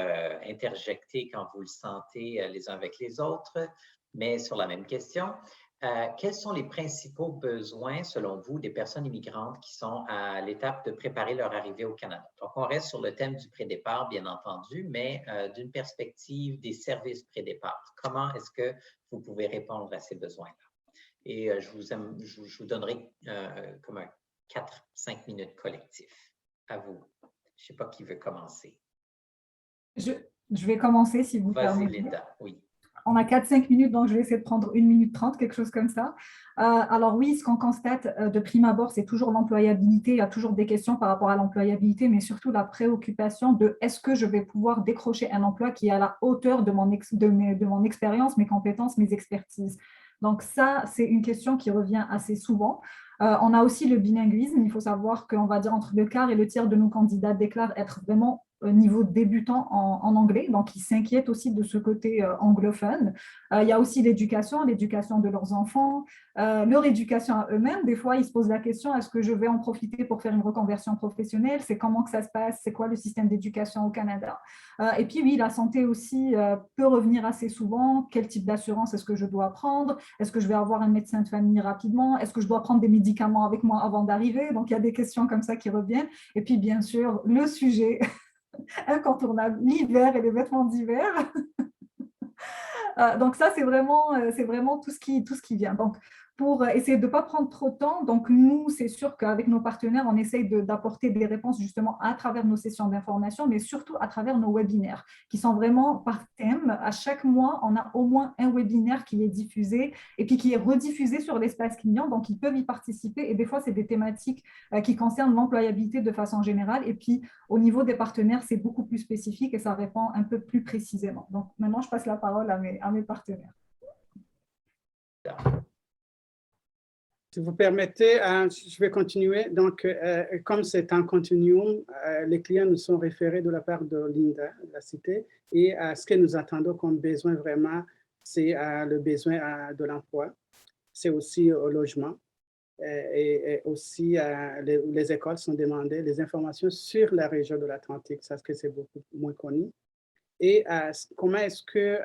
interjecter quand vous le sentez les uns avec les autres, mais sur la même question. Quels sont les principaux besoins, selon vous, des personnes immigrantes qui sont à l'étape de préparer leur arrivée au Canada? Donc, on reste sur le thème du pré-départ, bien entendu, mais d'une perspective des services pré-départ. Comment est-ce que vous pouvez répondre à ces besoins-là? Et je vous donnerai comme un 4-5 minutes collectif. À vous. Je ne sais pas qui veut commencer. Je vais commencer, si vous permettez. Vas-y, Linda, oui. On a 4-5 minutes, donc je vais essayer de prendre 1 minute 30, quelque chose comme ça. Alors oui, ce qu'on constate de prime abord, c'est toujours l'employabilité. Il y a toujours des questions par rapport à l'employabilité, mais surtout la préoccupation de est-ce que je vais pouvoir décrocher un emploi qui est à la hauteur de mon expérience, mes compétences, mes expertises. Donc ça, c'est une question qui revient assez souvent. On a aussi le bilinguisme. Il faut savoir qu'on va dire entre le quart et le tiers de nos candidats déclarent être vraiment niveau débutant en anglais, donc ils s'inquiètent aussi de ce côté anglophone. Il y a aussi l'éducation de leurs enfants, leur éducation à eux-mêmes. Des fois, ils se posent la question, est-ce que je vais en profiter pour faire une reconversion professionnelle? C'est comment que ça se passe? C'est quoi le système d'éducation au Canada? Et puis oui, la santé aussi peut revenir assez souvent. Quel type d'assurance est-ce que je dois prendre? Est-ce que je vais avoir un médecin de famille rapidement? Est-ce que je dois prendre des médicaments avec moi avant d'arriver? Donc, il y a des questions comme ça qui reviennent. Et puis, bien sûr, le sujet incontournable, l'hiver et les vêtements d'hiver. Donc ça, c'est vraiment tout ce qui vient. Donc, pour essayer de ne pas prendre trop de temps, donc nous, c'est sûr qu'avec nos partenaires, on essaye d'apporter des réponses justement à travers nos sessions d'information, mais surtout à travers nos webinaires, qui sont vraiment par thème. À chaque mois, on a au moins un webinaire qui est diffusé et puis qui est rediffusé sur l'espace client, donc ils peuvent y participer. Et des fois, c'est des thématiques qui concernent l'employabilité de façon générale. Et puis, au niveau des partenaires, c'est beaucoup plus spécifique et ça répond un peu plus précisément. Donc, maintenant, je passe la parole à mes partenaires. Si vous permettez, je vais continuer. Donc, comme c'est un continuum, les clients nous sont référés de la part de Linda, de la Cité, et ce que nous attendons comme besoin vraiment, c'est le besoin de l'emploi, c'est aussi au logement, et aussi les écoles sont demandées, les informations sur la région de l'Atlantique, ça c'est beaucoup moins connu. Et comment est-ce que,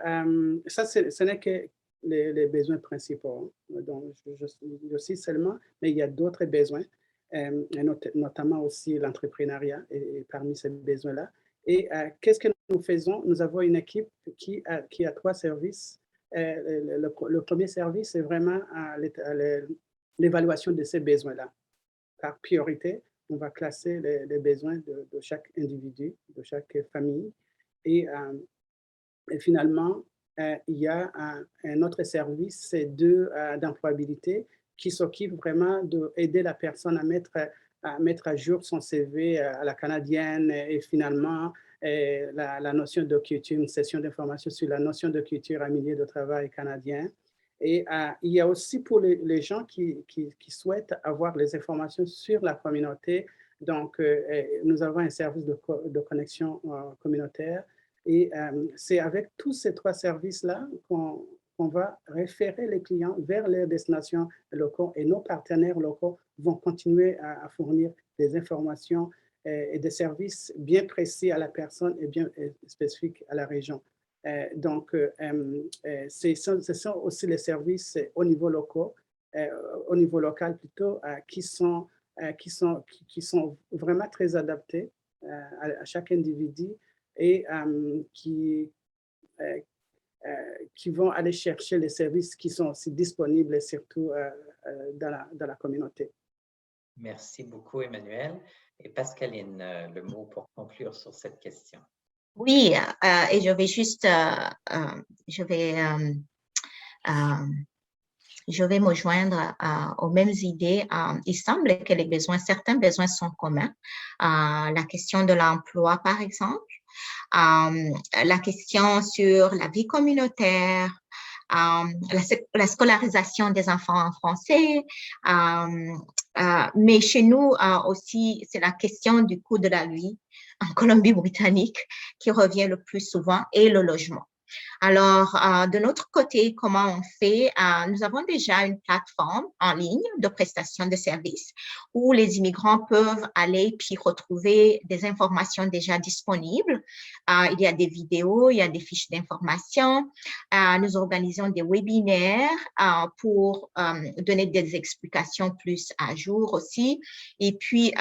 ça ce n'est que les besoins principaux, donc je cite seulement, mais il y a d'autres besoins, notamment aussi l'entrepreneuriat et parmi ces besoins-là. Et qu'est-ce que nous faisons? Nous avons une équipe qui a 3 services. Le premier service, c'est vraiment l'évaluation de ces besoins-là. Par priorité, on va classer les besoins de chaque individu, de chaque famille. Et finalement, il y a un autre service, c'est d'employabilité qui s'occupe vraiment d'aider la personne à mettre à jour son CV à la canadienne et finalement la notion de culture, une session d'information sur la notion de culture en milieu de travail canadien. Et il y a aussi pour les gens qui souhaitent avoir les informations sur la communauté. Donc, nous avons un service de connexion communautaire. Et c'est avec tous ces trois services-là qu'on va référer les clients vers les destinations locaux et nos partenaires locaux vont continuer à fournir des informations et des services bien précis à la personne et bien spécifiques à la région. Donc, ce sont aussi les services au niveau local plutôt, qui sont vraiment très adaptés à chaque individu et qui vont aller chercher les services qui sont aussi disponibles et surtout dans la communauté. Merci beaucoup, Emmanuel. Et Pascaline, le mot pour conclure sur cette question. Oui, et je vais juste, je vais me joindre aux mêmes idées. Il semble que certains besoins sont communs. La question de l'emploi, par exemple, la question sur la vie communautaire, la scolarisation des enfants en français, mais chez nous aussi, c'est la question du coût de la vie en Colombie-Britannique qui revient le plus souvent et le logement. Alors, de notre côté, comment on fait? Nous avons déjà une plateforme en ligne de prestation de services où les immigrants peuvent aller puis retrouver des informations déjà disponibles. Il y a des vidéos, il y a des fiches d'information. Nous organisons des webinaires pour donner des explications plus à jour aussi. Et puis,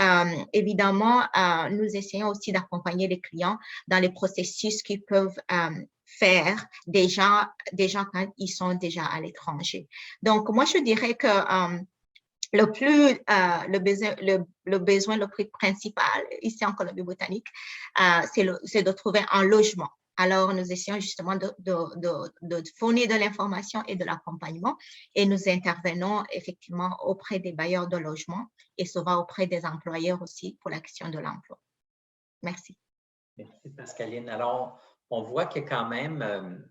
évidemment, nous essayons aussi d'accompagner les clients dans les processus qu'ils peuvent faire déjà quand ils sont déjà à l'étranger. Donc, moi, je dirais que le besoin le plus principal ici en Colombie-Britannique, c'est de trouver un logement. Alors, nous essayons justement de fournir de l'information et de l'accompagnement et nous intervenons effectivement auprès des bailleurs de logement et souvent auprès des employeurs aussi pour la question de l'emploi. Merci. Merci, Pascaline. Alors, on voit qu'il y a quand même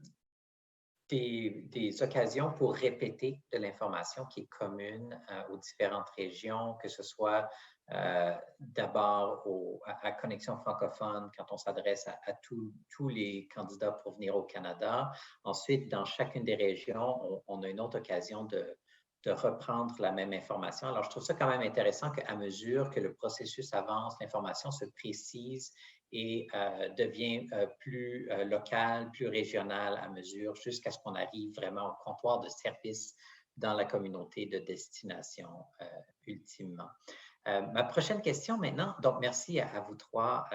des occasions pour répéter de l'information qui est commune aux différentes régions, que ce soit d'abord à Connexion francophone quand on s'adresse à tous les candidats pour venir au Canada. Ensuite, dans chacune des régions, on a une autre occasion de reprendre la même information. Alors, je trouve ça quand même intéressant qu'à mesure que le processus avance, l'information se précise et devient plus locale, plus régionale à mesure, jusqu'à ce qu'on arrive vraiment au comptoir de service dans la communauté de destination ultimement. Ma prochaine question maintenant, donc merci à vous trois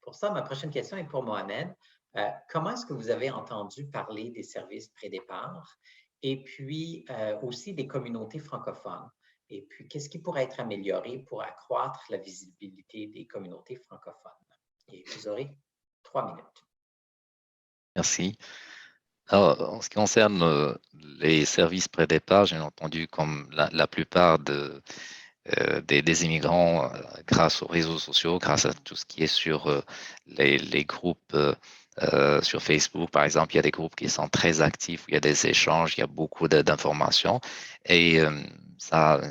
pour ça. Ma prochaine question est pour Mohamed. Comment est-ce que vous avez entendu parler des services pré-départ et puis aussi des communautés francophones? Et puis, qu'est-ce qui pourrait être amélioré pour accroître la visibilité des communautés francophones? Et vous aurez 3 minutes. Merci. Alors, en ce qui concerne les services pré-départ, j'ai entendu comme la plupart des immigrants, grâce aux réseaux sociaux, grâce à tout ce qui est sur les groupes sur Facebook, par exemple, il y a des groupes qui sont très actifs, où il y a des échanges, il y a beaucoup d'informations et ça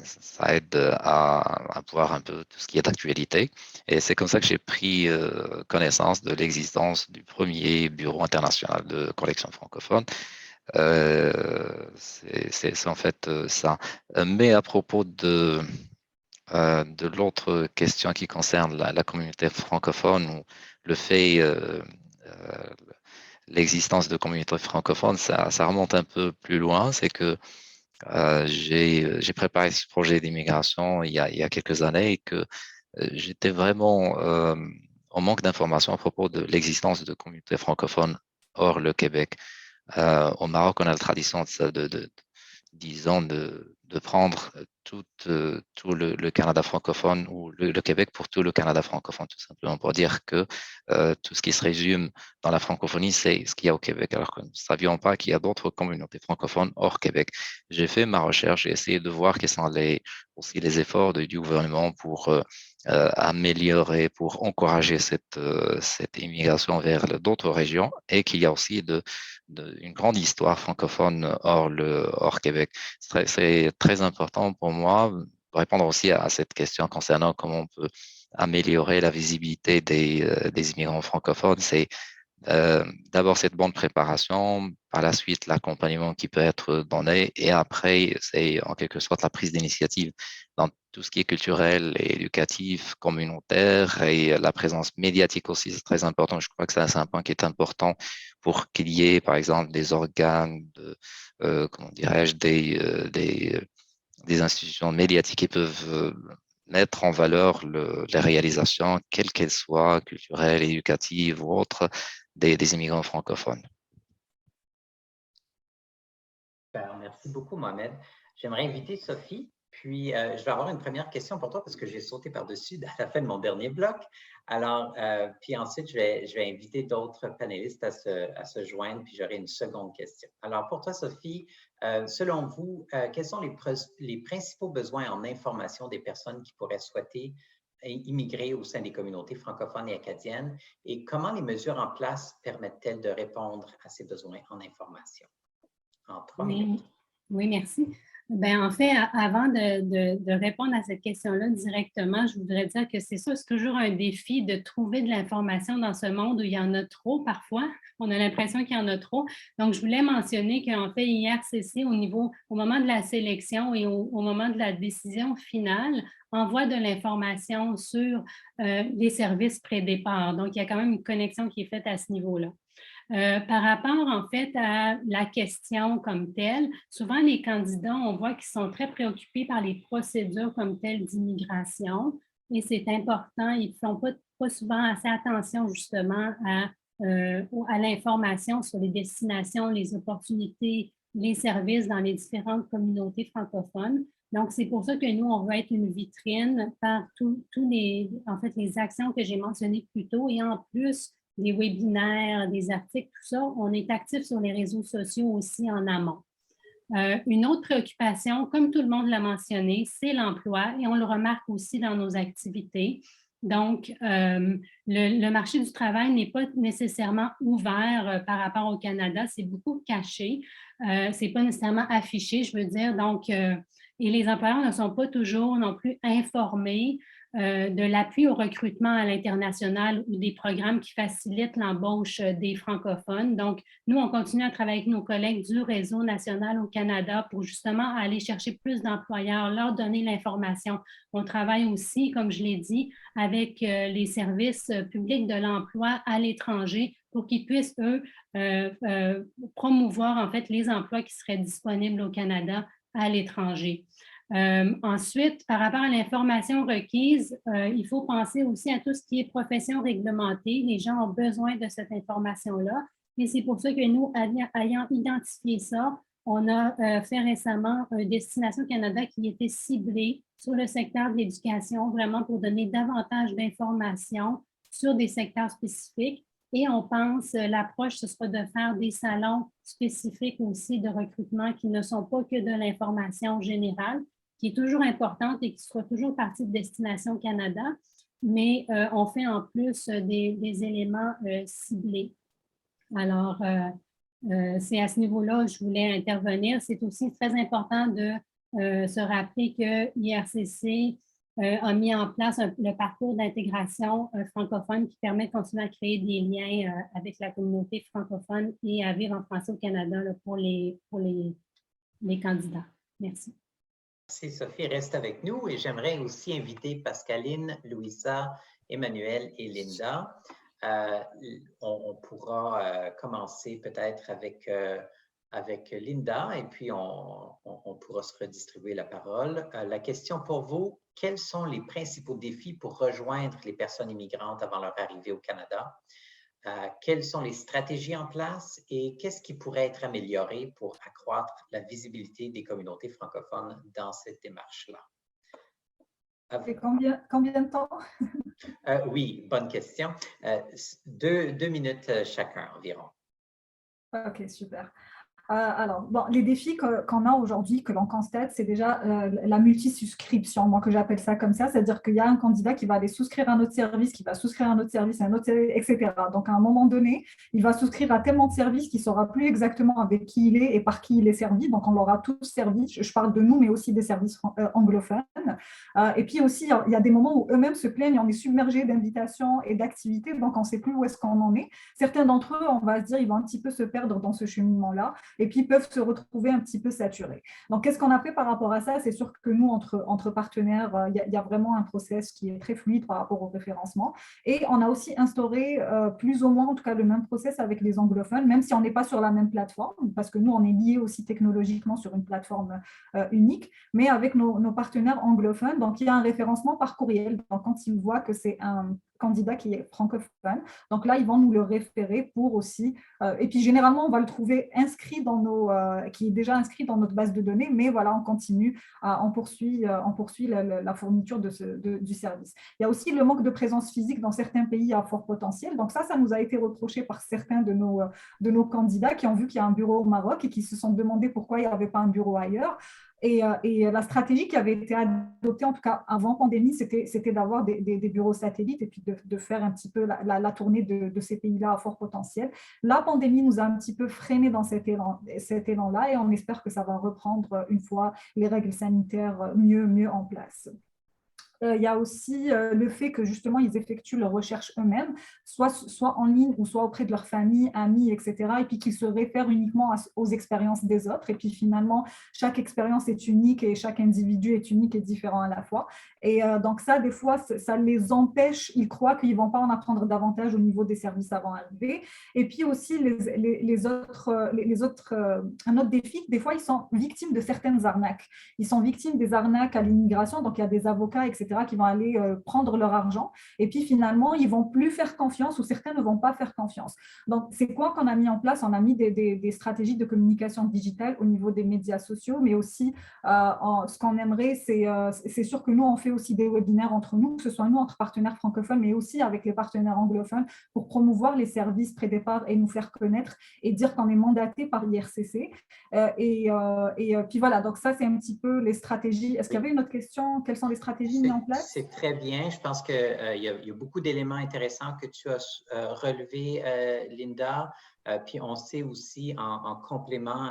aide à voir un peu tout ce qui est d'actualité. Et c'est comme ça que j'ai pris connaissance de l'existence du premier bureau international de collection francophone. C'est en fait ça. Mais à propos de l'autre question qui concerne la communauté francophone ou le fait l'existence de communautés francophones, ça remonte un peu plus loin. C'est que j'ai préparé ce projet d'immigration il y a quelques années et que j'étais vraiment en manque d'informations à propos de l'existence de communautés francophones hors le Québec. Au Maroc, on a la tradition de 10 ans de de prendre tout le Canada francophone ou le Québec pour tout le Canada francophone, tout simplement, pour dire que tout ce qui se résume dans la francophonie, c'est ce qu'il y a au Québec, alors que nous ne savions pas qu'il y a d'autres communautés francophones hors Québec. J'ai fait ma recherche, j'ai essayé de voir quels sont aussi les efforts du gouvernement pour améliorer, pour encourager cette immigration vers d'autres régions, et qu'il y a aussi une grande histoire francophone hors Québec. C'est très important pour moi de répondre aussi à cette question concernant comment on peut améliorer la visibilité des immigrants francophones. C'est d'abord cette bonne préparation, par la suite l'accompagnement qui peut être donné, et après c'est en quelque sorte la prise d'initiative dans tout ce qui est culturel et éducatif, communautaire, et la présence médiatique aussi, c'est très important. Je crois que c'est un point qui est important pour qu'il y ait par exemple des organes, comment dirais-je, des institutions médiatiques qui peuvent mettre en valeur les réalisations, quelles qu'elles soient, culturelles, éducatives ou autres, des immigrants francophones. Super, merci beaucoup, Mohamed. J'aimerais inviter Sophie, puis je vais avoir une première question pour toi parce que j'ai sauté par-dessus à la fin de mon dernier bloc. Alors, puis ensuite, je vais inviter d'autres panélistes à se joindre, puis j'aurai une seconde question. Alors, pour toi, Sophie, selon vous, quels sont les principaux besoins en information des personnes qui pourraient souhaiter immigrer au sein des communautés francophones et acadiennes, et comment les mesures en place permettent-elles de répondre à ces besoins en information? En 3 minutes. Oui, merci. Ben, en fait, avant de répondre à cette question-là directement, je voudrais dire que c'est ça, c'est toujours un défi de trouver de l'information dans ce monde où il y en a trop parfois. On a l'impression qu'il y en a trop. Donc, je voulais mentionner qu'en fait, IRCC, au moment de la sélection et au moment de la décision finale, envoie de l'information sur les services pré-départ. Donc, il y a quand même une connexion qui est faite à ce niveau-là. Par rapport, en fait, à la question comme telle, souvent les candidats, on voit qu'ils sont très préoccupés par les procédures comme telles d'immigration, et c'est important, ils ne font pas souvent assez attention justement à l'information sur les destinations, les opportunités, les services dans les différentes communautés francophones. Donc, c'est pour ça que nous, on veut être une vitrine par tous les actions que j'ai mentionnées plus tôt, et en plus, des webinaires, des articles, tout ça, on est actif sur les réseaux sociaux aussi en amont. Une autre préoccupation, comme tout le monde l'a mentionné, c'est l'emploi, et on le remarque aussi dans nos activités. Donc, le marché du travail n'est pas nécessairement ouvert par rapport au Canada, c'est beaucoup caché, c'est pas nécessairement affiché, je veux dire. Donc, et les employeurs ne sont pas toujours non plus informés de l'appui au recrutement à l'international ou des programmes qui facilitent l'embauche des francophones. Donc, nous, on continue à travailler avec nos collègues du réseau national au Canada pour justement aller chercher plus d'employeurs, leur donner l'information. On travaille aussi, comme je l'ai dit, avec les services publics de l'emploi à l'étranger pour qu'ils puissent, eux, promouvoir en fait les emplois qui seraient disponibles au Canada à l'étranger. Ensuite, par rapport à l'information requise, il faut penser aussi à tout ce qui est profession réglementée. Les gens ont besoin de cette information-là, et c'est pour ça que nous, ayant identifié ça, on a fait récemment un Destination Canada qui était ciblé sur le secteur de l'éducation, vraiment pour donner davantage d'informations sur des secteurs spécifiques. Et on pense, l'approche, ce sera de faire des salons spécifiques aussi de recrutement qui ne sont pas que de l'information générale, qui est toujours importante et qui sera toujours partie de Destination Canada, mais on fait en plus des éléments ciblés. Alors, c'est à ce niveau-là que je voulais intervenir. C'est aussi très important de se rappeler que IRCC a mis en place le parcours d'intégration francophone qui permet de continuer à créer des liens avec la communauté francophone et à vivre en français au Canada là, pour les candidats. Merci. Merci, Sophie. Reste avec nous, et j'aimerais aussi inviter Pascaline, Louisa, Emmanuel et Linda. On pourra commencer peut-être avec Linda, et puis on pourra se redistribuer la parole. La question pour vous: quels sont les principaux défis pour rejoindre les personnes immigrantes avant leur arrivée au Canada? quelles sont les stratégies en place et qu'est-ce qui pourrait être amélioré pour accroître la visibilité des communautés francophones dans cette démarche-là? Et combien de temps? Oui, bonne question. 2 minutes chacun environ. Ok, super. Alors, bon, les défis qu'on a aujourd'hui, que l'on constate, c'est déjà la multisouscription, moi que j'appelle ça comme ça, c'est-à-dire qu'il y a un candidat qui va aller souscrire à notre service, qui va souscrire à notre service, à un autre service, etc. Donc, à un moment donné, il va souscrire à tellement de services qu'il ne saura plus exactement avec qui il est et par qui il est servi. Donc, on l'aura tous servi. Je parle de nous, mais aussi des services anglophones. Et puis aussi, il y a des moments où eux-mêmes se plaignent, on est submergé d'invitations et d'activités, donc on ne sait plus où est-ce qu'on en est. Certains d'entre eux, on va se dire, ils vont un petit peu se perdre dans ce cheminement-là. Et puis peuvent se retrouver un petit peu saturés. Donc, qu'est-ce qu'on a fait par rapport à ça? C'est sûr que nous, entre partenaires, il y a vraiment un process qui est très fluide par rapport au référencement. Et on a aussi instauré plus ou moins, en tout cas, le même process avec les anglophones, même si on n'est pas sur la même plateforme, parce que nous, on est liés aussi technologiquement sur une plateforme unique, mais avec nos partenaires anglophones. Donc, il y a un référencement par courriel. Donc, quand ils voient que c'est un candidat qui est francophone, donc là, ils vont nous le référer pour aussi. Et puis, généralement, on va le trouver inscrit qui est déjà inscrit dans notre base de données, mais voilà, on continue, on poursuit la fourniture du service. Il y a aussi le manque de présence physique dans certains pays à fort potentiel. Donc ça nous a été reproché par certains de nos candidats qui ont vu qu'il y a un bureau au Maroc et qui se sont demandé pourquoi il n'y avait pas un bureau ailleurs. Et la stratégie qui avait été adoptée, en tout cas avant pandémie, c'était d'avoir des bureaux satellites et puis de faire un petit peu la tournée de ces pays-là à fort potentiel. La pandémie nous a un petit peu freiné dans cet élan-là et on espère que ça va reprendre une fois les règles sanitaires mieux en place. Il y a aussi le fait que justement ils effectuent leurs recherches eux-mêmes, soit en ligne ou soit auprès de leur famille, amis, etc. Et puis qu'ils se réfèrent uniquement aux expériences des autres. Et puis finalement, chaque expérience est unique et chaque individu est unique et différent à la fois. Et donc ça, des fois, ça les empêche, ils croient qu'ils ne vont pas en apprendre davantage au niveau des services avant arrivés. Et puis aussi, un autre défi, des fois, ils sont victimes de certaines arnaques. Ils sont victimes des arnaques à l'immigration, donc il y a des avocats, etc., qui vont aller prendre leur argent. Et puis finalement, ils ne vont plus faire confiance ou certains ne vont pas faire confiance. Donc, c'est quoi qu'on a mis en place? On a mis des stratégies de communication digitale au niveau des médias sociaux, mais aussi, ce qu'on aimerait, c'est sûr que nous, on fait aussi des webinaires entre nous, que ce soit nous, entre partenaires francophones, mais aussi avec les partenaires anglophones, pour promouvoir les services pré-départ et nous faire connaître et dire qu'on est mandaté par l'IRCC. Puis voilà, donc ça, c'est un petit peu les stratégies. Est-ce qu'il y avait une autre question? Quelles sont les stratégies mises en place? C'est très bien. Je pense qu'il y a beaucoup d'éléments intéressants que tu as relevés, Linda. Puis on sait aussi en complément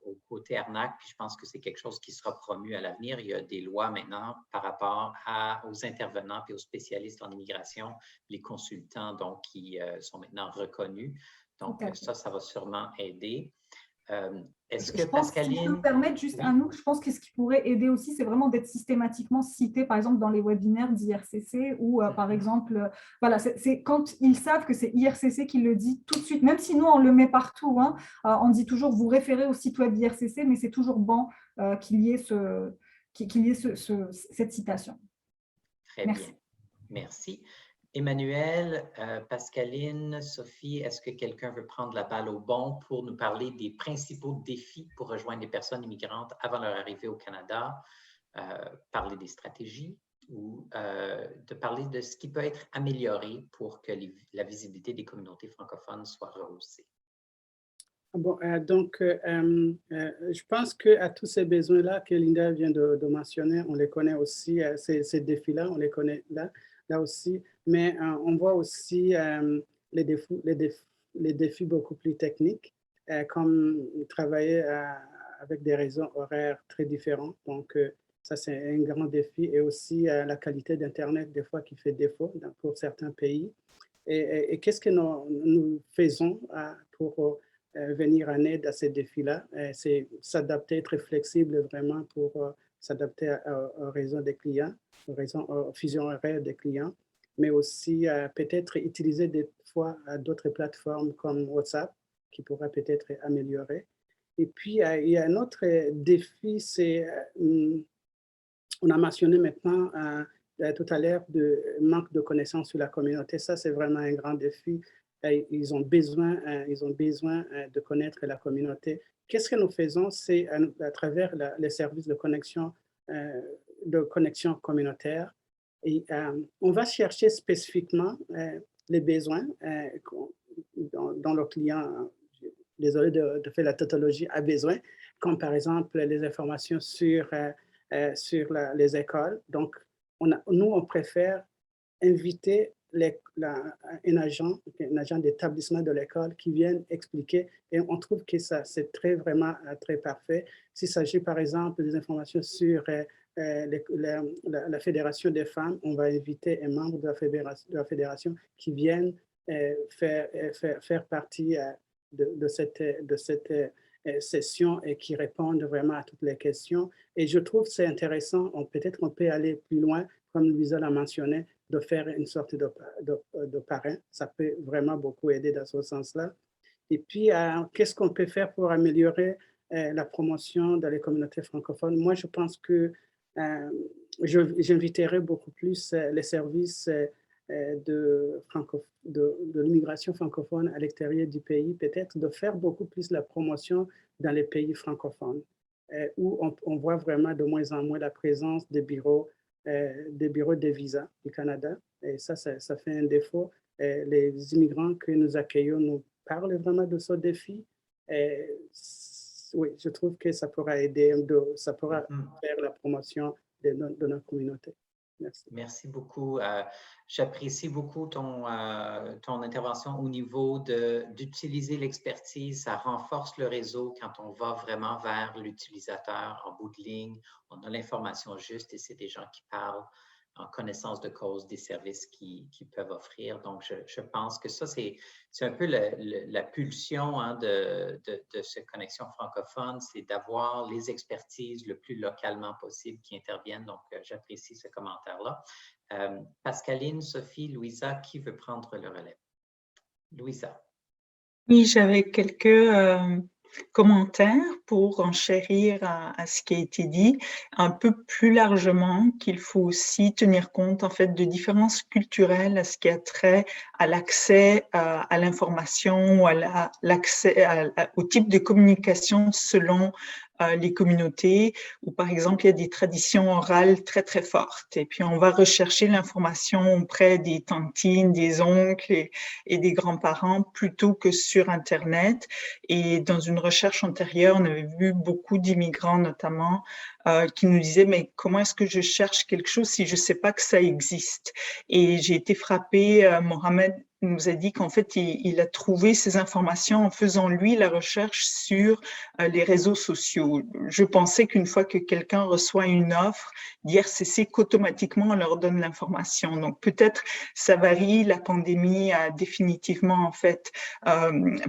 au côté arnaque, puis je pense que c'est quelque chose qui sera promu à l'avenir. Il y a des lois maintenant par rapport aux intervenants et aux spécialistes en immigration, les consultants donc, qui sont maintenant reconnus. Donc, ça va sûrement aider. Est-ce que Pascaline… Si je peux me permettre juste un autre, je pense que ce qui pourrait aider aussi, c'est vraiment d'être systématiquement cité, par exemple, dans les webinaires d'IRCC ou, par exemple, voilà, c'est quand ils savent que c'est IRCC qui le dit tout de suite, même si nous, on le met partout, hein, on dit toujours, vous référez au site web d'IRCC, mais c'est toujours bon qu'il y ait, cette citation. Très bien. Merci. Emmanuel, Pascaline, Sophie, est-ce que quelqu'un veut prendre la balle au bon pour nous parler des principaux défis pour rejoindre les personnes immigrantes avant leur arrivée au Canada, parler des stratégies ou de parler de ce qui peut être amélioré pour que la visibilité des communautés francophones soit rehaussée? Bon, donc, je pense qu'à tous ces besoins-là que Linda vient de mentionner, on les connaît aussi, ces défis-là, on les connaît là aussi, mais on voit aussi les défis beaucoup plus techniques, comme travailler avec des réseaux horaires très différents. Donc, ça, c'est un grand défi. Et aussi la qualité d'Internet, des fois, qui fait défaut pour certains pays. Et qu'est-ce que nous faisons pour venir en aide à ces défis-là? C'est s'adapter, être flexible vraiment pour s'adapter au réseau des clients, aux fusions horaires des clients, mais aussi peut-être utiliser des fois d'autres plateformes comme WhatsApp qui pourra peut-être améliorer. Et puis, il y a un autre défi, c'est, on a mentionné maintenant tout à l'heure, de manque de connaissances sur la communauté. Ça, c'est vraiment un grand défi. ils ont besoin de connaître la communauté. Qu'est-ce que nous faisons? C'est à travers les services de connexion communautaire. Et on va chercher spécifiquement les besoins dont le client, désolé de faire la tautologie, a besoin, comme par exemple les informations sur les écoles. Donc, nous, on préfère inviter un agent d'établissement de l'école qui vienne expliquer, et on trouve que ça, c'est vraiment très parfait. S'il s'agit par exemple des informations sur la Fédération des femmes, on va inviter un membre de la fédération qui vienne faire partie de cette session et qui répondent vraiment à toutes les questions. Et je trouve que c'est intéressant, peut-être on peut aller plus loin, comme Louisa l'a mentionné, de faire une sorte de parrain. Ça peut vraiment beaucoup aider dans ce sens-là. Et puis, qu'est-ce qu'on peut faire pour améliorer la promotion dans les communautés francophones? Moi, je pense que j'inviterai beaucoup plus les services de l'immigration francophone à l'extérieur du pays, peut-être de faire beaucoup plus la promotion dans les pays francophones, où on voit vraiment de moins en moins la présence des bureaux de visa du Canada. Et ça fait un défaut. Les immigrants que nous accueillons nous parlent vraiment de ce défi. Oui, je trouve que ça pourra aider, ça pourra faire la promotion de notre communauté. Merci. Merci beaucoup. J'apprécie beaucoup ton intervention au niveau d'utiliser l'expertise. Ça renforce le réseau quand on va vraiment vers l'utilisateur en bout de ligne. On a l'information juste et c'est des gens qui parlent en connaissance de cause des services qu'ils peuvent offrir. Donc, je pense que ça, c'est un peu la pulsion de cette connexion francophone, c'est d'avoir les expertises le plus localement possible qui interviennent. Donc, j'apprécie ce commentaire-là. Pascaline, Sophie, Louisa, qui veut prendre le relais? Louisa. Oui, j'avais quelques commentaires pour enchérir à ce qui a été dit, un peu plus largement qu'il faut aussi tenir compte en fait de différences culturelles à ce qui a trait à l'accès à l'information ou à l'accès au type de communication selon les communautés, où par exemple il y a des traditions orales très très fortes et puis on va rechercher l'information auprès des tantines, des oncles et des grands-parents plutôt que sur Internet. Et dans une recherche antérieure, on avait vu beaucoup d'immigrants notamment qui nous disaient mais comment est-ce que je cherche quelque chose si je ne sais pas que ça existe? Et j'ai été frappée, Mohamed nous a dit qu'en fait, il a trouvé ces informations en faisant, lui, la recherche sur les réseaux sociaux. Je pensais qu'une fois que quelqu'un reçoit une offre d'IRCC, qu'automatiquement, on leur donne l'information. Donc, peut-être ça varie. La pandémie a définitivement, en fait,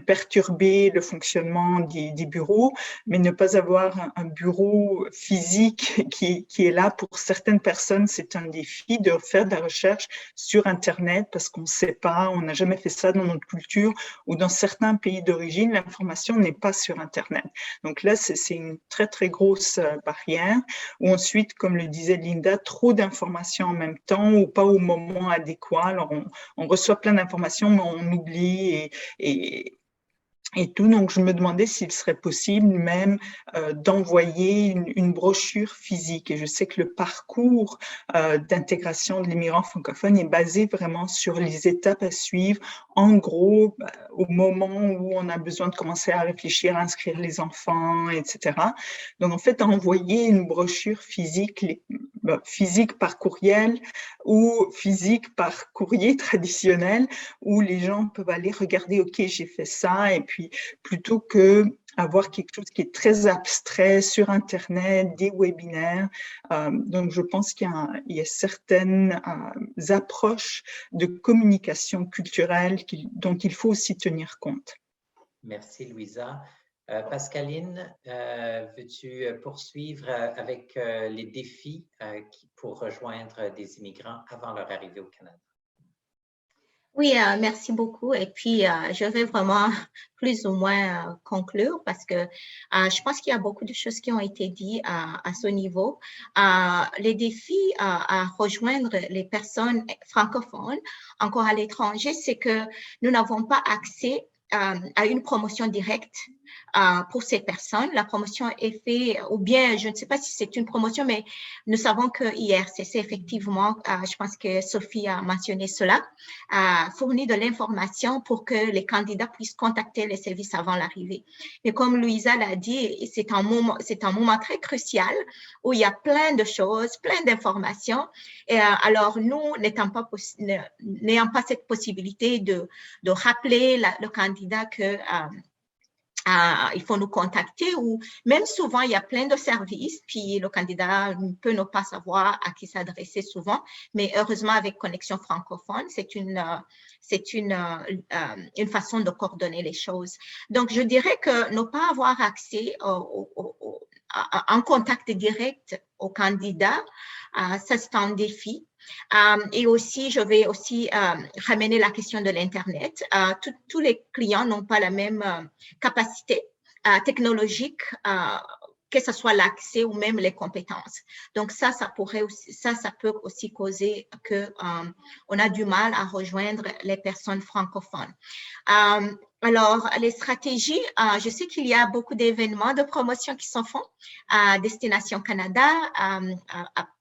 perturbé le fonctionnement des bureaux, mais ne pas avoir un bureau physique qui est là pour certaines personnes, c'est un défi de faire de la recherche sur Internet parce qu'on ne sait pas, on n'a jamais fait ça dans notre culture ou dans certains pays d'origine, l'information n'est pas sur Internet. Donc là, c'est une très, très grosse barrière. Ou ensuite, comme le disait Linda, trop d'informations en même temps ou pas au moment adéquat. Alors, on reçoit plein d'informations, mais on oublie et tout. Donc, je me demandais s'il serait possible même d'envoyer une brochure physique. Et je sais que le parcours d'intégration de l'immigrant francophone est basé vraiment sur les étapes à suivre. En gros, au moment où on a besoin de commencer à réfléchir, à inscrire les enfants, etc. Donc, en fait, envoyer une brochure physique par courriel ou physique par courrier traditionnel où les gens peuvent aller regarder, OK, j'ai fait ça, et puis plutôt que avoir quelque chose qui est très abstrait sur Internet, des webinaires. Donc, je pense qu'il y a certaines approches de communication culturelle dont il faut aussi tenir compte. Merci, Louisa. Pascaline, veux-tu poursuivre avec les défis pour rejoindre des immigrants avant leur arrivée au Canada? Oui, merci beaucoup. Et puis, je vais vraiment plus ou moins conclure parce que je pense qu'il y a beaucoup de choses qui ont été dites à ce niveau. Les défis à rejoindre les personnes francophones encore à l'étranger, c'est que nous n'avons pas accès à une promotion directe pour ces personnes. La promotion est faite, ou bien, je ne sais pas si c'est une promotion, mais nous savons que IRCC, effectivement, je pense que Sophie a mentionné cela, a fourni de l'information pour que les candidats puissent contacter les services avant l'arrivée. Et comme Louisa l'a dit, c'est un moment très crucial où il y a plein de choses, plein d'informations. Et alors, nous, n'ayant pas cette possibilité de rappeler le candidat que il faut nous contacter ou même souvent, il y a plein de services, puis le candidat peut ne pas savoir à qui s'adresser souvent, mais heureusement, avec Connexion francophone, c'est une façon de coordonner les choses. Donc, je dirais que ne pas avoir accès en contact direct au candidat, ça c'est un défi. Et aussi, je vais aussi ramener la question de l'Internet. Tous les clients n'ont pas la même capacité technologique, que ce soit l'accès ou même les compétences. Donc ça peut aussi causer qu'on a du mal à rejoindre les personnes francophones. Alors, les stratégies, je sais qu'il y a beaucoup d'événements de promotion qui sont faits à Destination Canada,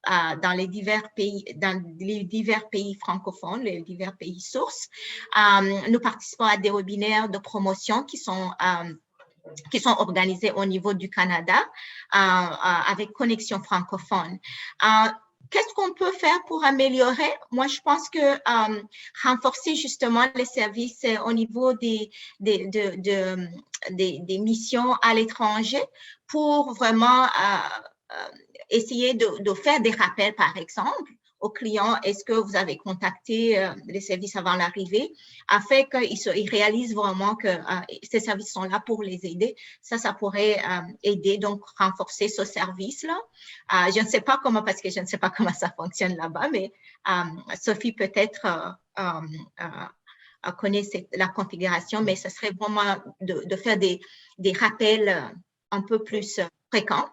dans les divers pays francophones, les divers pays sources. Nous participons à des webinaires de promotion qui sont organisés au niveau du Canada avec Connexion francophone. Qu'est-ce qu'on peut faire pour améliorer? Moi, je pense que renforcer justement les services au niveau des missions à l'étranger pour vraiment essayer de faire des rappels, par exemple, aux clients, est-ce que vous avez contacté les services avant l'arrivée, afin qu'ils réalisent vraiment que ces services sont là pour les aider. Ça pourrait aider, donc renforcer ce service-là. Je ne sais pas comment, parce que je ne sais pas comment ça fonctionne là-bas, mais Sophie peut-être connaît la configuration, mais ce serait vraiment de faire des rappels un peu plus fréquents.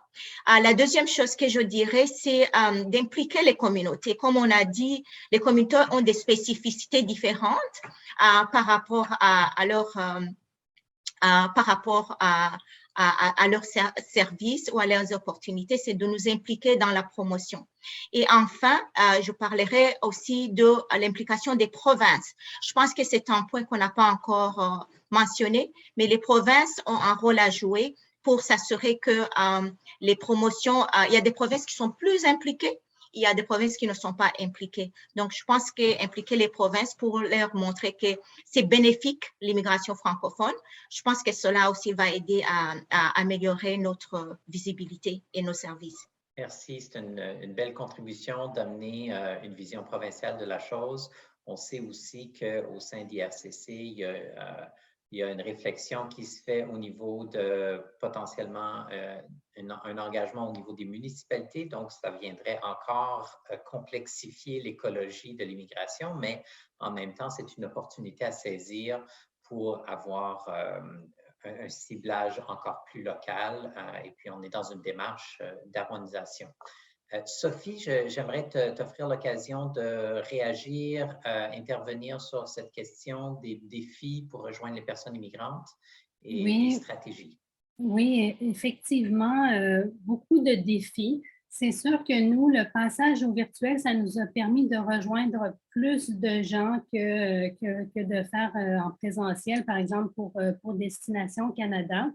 La deuxième chose que je dirais, c'est d'impliquer les communautés. Comme on a dit, les communautés ont des spécificités différentes par rapport à leur services ou à leurs opportunités, c'est de nous impliquer dans la promotion. Et enfin, je parlerai aussi de l'implication des provinces. Je pense que c'est un point qu'on n'a pas encore mentionné, mais les provinces ont un rôle à jouer pour s'assurer que les promotions, il y a des provinces qui sont plus impliquées, il y a des provinces qui ne sont pas impliquées. Donc, je pense qu'impliquer les provinces pour leur montrer que c'est bénéfique, l'immigration francophone, je pense que cela aussi va aider à améliorer notre visibilité et nos services. Merci, c'est une belle contribution d'amener une vision provinciale de la chose. On sait aussi qu'au sein d'IRCC, il y a une réflexion qui se fait au niveau de potentiellement un engagement au niveau des municipalités. Donc, ça viendrait encore complexifier l'écologie de l'immigration, mais en même temps, c'est une opportunité à saisir pour avoir un ciblage encore plus local. Et puis, on est dans une démarche d'harmonisation. Sophie, j'aimerais t'offrir l'occasion de réagir, intervenir sur cette question des défis pour rejoindre les personnes immigrantes et des stratégies. Oui, effectivement, beaucoup de défis. C'est sûr que nous, le passage au virtuel, ça nous a permis de rejoindre plus de gens que de faire en présentiel, par exemple pour Destination Canada,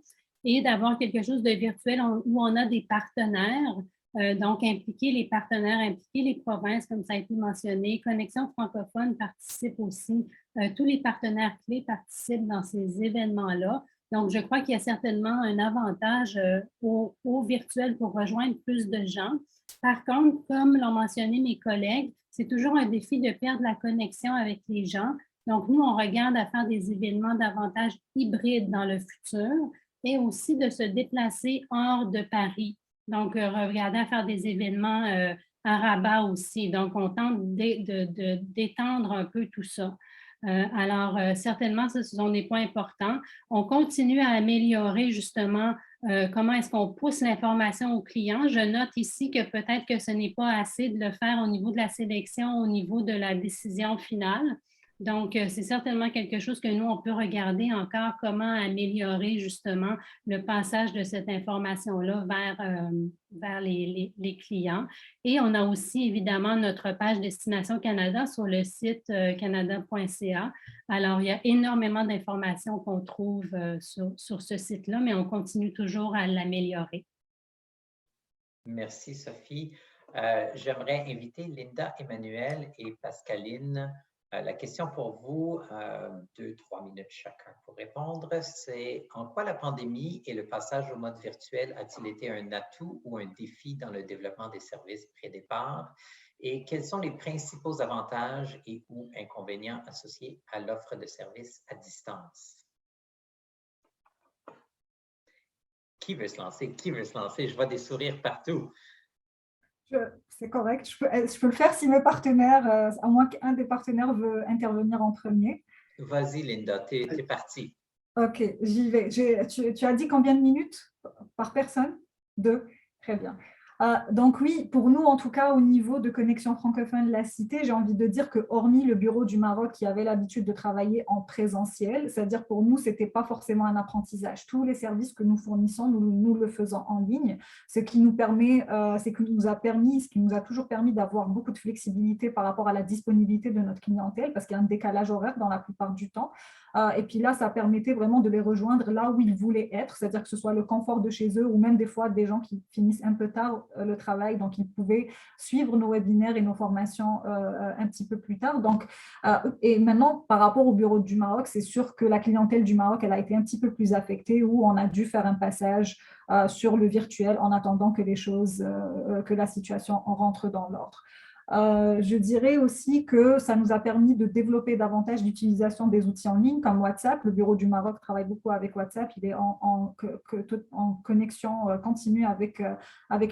et d'avoir quelque chose de virtuel où on a des partenaires. Donc, impliquer les partenaires, impliquer les provinces, comme ça a été mentionné. Connexion francophone participe aussi. Tous les partenaires clés participent dans ces événements-là. Donc, je crois qu'il y a certainement un avantage au virtuel pour rejoindre plus de gens. Par contre, comme l'ont mentionné mes collègues, c'est toujours un défi de perdre la connexion avec les gens. Donc, nous, on regarde à faire des événements davantage hybrides dans le futur et aussi de se déplacer hors de Paris. Donc, regarder à faire des événements à Rabat aussi. Donc, on tente d'étendre un peu tout ça. Certainement, ce sont des points importants. On continue à améliorer justement comment est-ce qu'on pousse l'information aux clients. Je note ici que peut-être que ce n'est pas assez de le faire au niveau de la sélection, au niveau de la décision finale. Donc, c'est certainement quelque chose que nous, on peut regarder encore, comment améliorer justement le passage de cette information-là vers les clients. Et on a aussi évidemment notre page Destination Canada sur le site canada.ca. Alors, il y a énormément d'informations qu'on trouve sur ce site-là, mais on continue toujours à l'améliorer. Merci, Sophie. J'aimerais inviter Linda, Emmanuel et Pascaline. La question pour vous, 2-3 minutes chacun pour répondre, c'est en quoi la pandémie et le passage au mode virtuel a-t-il été un atout ou un défi dans le développement des services pré-départ? Et quels sont les principaux avantages et ou inconvénients associés à l'offre de services à distance? Qui veut se lancer? Qui veut se lancer? Je vois des sourires partout. C'est correct, je peux le faire si mes partenaires, à moins qu'un des partenaires veut intervenir en premier. Vas-y, Linda, tu es partie. OK, j'y vais. Tu as dit combien de minutes par personne? 2. Très bien. Donc oui, pour nous, en tout cas, au niveau de Connexion francophone de la Cité, j'ai envie de dire que hormis le bureau du Maroc qui avait l'habitude de travailler en présentiel, c'est-à-dire pour nous, ce n'était pas forcément un apprentissage. Tous les services que nous fournissons, nous le faisons en ligne, ce qui nous a toujours permis d'avoir beaucoup de flexibilité par rapport à la disponibilité de notre clientèle, parce qu'il y a un décalage horaire dans la plupart du temps. Et puis là, ça permettait vraiment de les rejoindre là où ils voulaient être, c'est-à-dire que ce soit le confort de chez eux ou même des fois des gens qui finissent un peu tard le travail, donc ils pouvaient suivre nos webinaires et nos formations un petit peu plus tard. Donc, et maintenant, par rapport au bureau du Maroc, c'est sûr que la clientèle du Maroc, elle a été un petit peu plus affectée, où on a dû faire un passage sur le virtuel en attendant que que la situation rentre dans l'ordre. Je dirais aussi que ça nous a permis de développer davantage l'utilisation des outils en ligne comme WhatsApp. Le bureau du Maroc travaille beaucoup avec WhatsApp. Il est en connexion continue avec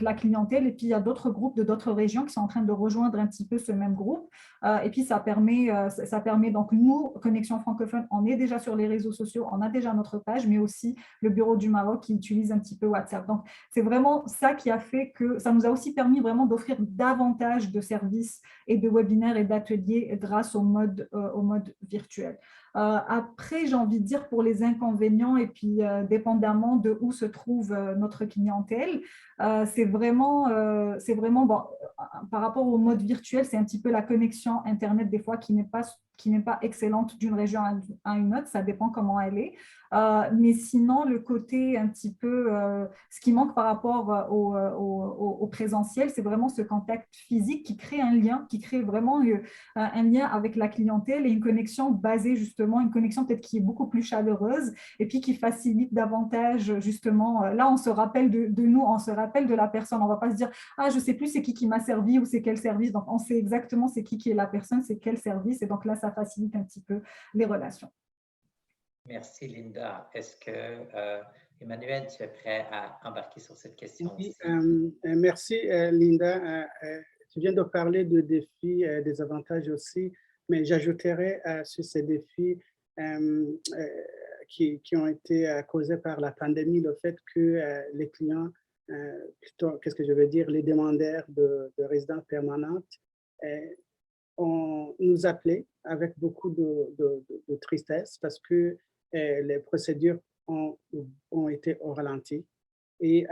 la clientèle. Et puis, il y a d'autres groupes de d'autres régions qui sont en train de rejoindre un petit peu ce même groupe. Et puis, ça permet donc, nous, Connexion francophone, on est déjà sur les réseaux sociaux, on a déjà notre page, mais aussi le bureau du Maroc qui utilise un petit peu WhatsApp. Donc, c'est vraiment ça qui a fait que ça nous a aussi permis vraiment d'offrir davantage de services et de webinaires et d'ateliers grâce au mode virtuel. Après, j'ai envie de dire pour les inconvénients et puis dépendamment de où se trouve notre clientèle, c'est vraiment bon, par rapport au mode virtuel, c'est un petit peu la connexion Internet des fois qui n'est pas excellente d'une région à une autre, ça dépend comment elle est. Mais sinon, le côté un petit peu, ce qui manque par rapport au présentiel, c'est vraiment ce contact physique qui crée un lien, qui crée vraiment un lien avec la clientèle et une connexion basée justement, une connexion peut-être qui est beaucoup plus chaleureuse et puis qui facilite davantage justement, là on se rappelle de nous, on se rappelle de la personne, on ne va pas se dire « Ah, je ne sais plus c'est qui m'a servi ou c'est quel service », donc on sait exactement c'est qui est la personne, c'est quel service et donc là ça facilite un petit peu les relations. Merci, Linda. Est-ce que, Emmanuel, tu es prêt à embarquer sur cette question? Oui, merci, Linda. Tu viens de parler de défis, des avantages aussi, mais j'ajouterais sur ces défis qui ont été causés par la pandémie, le fait que les clients, plutôt, qu'est-ce que je veux dire, les demandeurs de résidence permanente, nous appelaient avec beaucoup de tristesse parce que les procédures ont été au ralenti. Et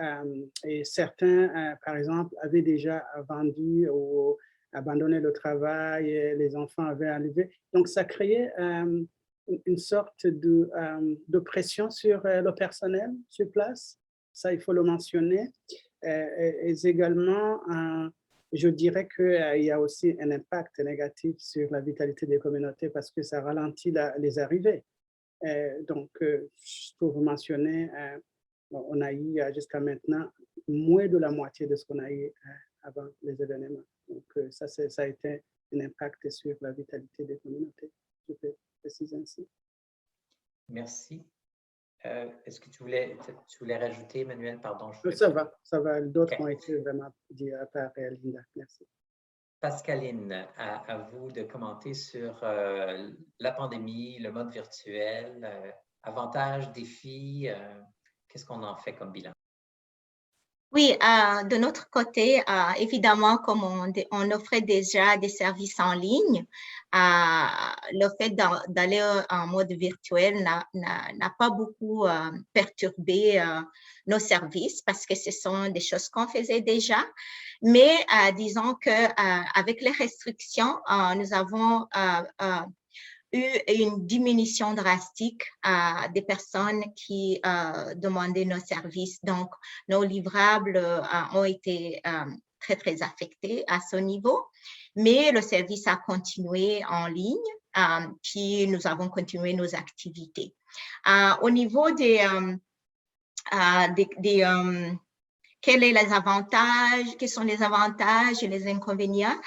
certains, par exemple, avaient déjà vendu ou abandonné le travail, et les enfants avaient arrivé. Donc, ça créait une sorte de pression sur le personnel sur place. Ça, il faut le mentionner. Et également, je dirais qu'il y a aussi un impact négatif sur la vitalité des communautés parce que ça ralentit les arrivées. Donc, je peux vous mentionner, on a eu jusqu'à maintenant moins de la moitié de ce qu'on a eu avant les événements. Donc, ça a été un impact sur la vitalité des communautés. Je peux préciser ainsi. Merci. Est-ce que tu voulais rajouter, Emmanuel? Pardon. Ça va. D'autres ont été vraiment dit à part Linda. Merci. Pascaline, à vous de commenter sur la pandémie, le mode virtuel, avantages, défis, qu'est-ce qu'on en fait comme bilan? Oui, de notre côté, évidemment, comme on offrait déjà des services en ligne, le fait d'aller en mode virtuel n'a pas beaucoup perturbé nos services parce que ce sont des choses qu'on faisait déjà. Mais disons que avec les restrictions, nous avons eu une diminution drastique des personnes qui demandaient nos services. Donc, nos livrables ont été très, très affectés à ce niveau, mais le service a continué en ligne, puis nous avons continué nos activités. Au niveau quels sont les avantages et les inconvénients?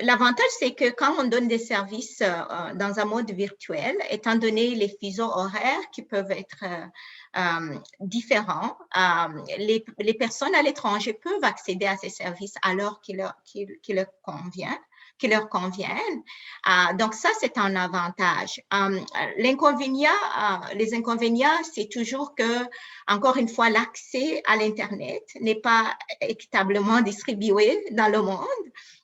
L'avantage, c'est que quand on donne des services dans un mode virtuel, étant donné les fuseaux horaires qui peuvent être différents, les personnes à l'étranger peuvent accéder à ces services à l'heure qui leur conviennent. Donc, ça, c'est un avantage. Les inconvénients, c'est toujours que, encore une fois, l'accès à l'Internet n'est pas équitablement distribué dans le monde.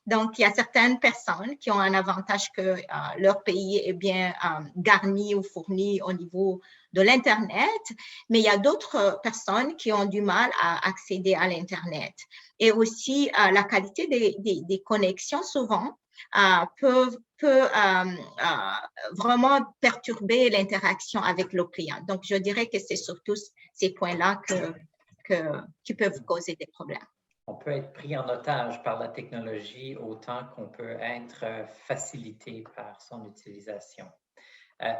Donc, il y a certaines personnes qui ont un avantage que leur pays est bien garni ou fourni au niveau de l'Internet, mais il y a d'autres personnes qui ont du mal à accéder à l'Internet. Et aussi, la qualité des connexions, souvent, peut vraiment perturber l'interaction avec le client. Donc, je dirais que c'est surtout ces points-là qui peuvent causer des problèmes. On peut être pris en otage par la technologie autant qu'on peut être facilité par son utilisation.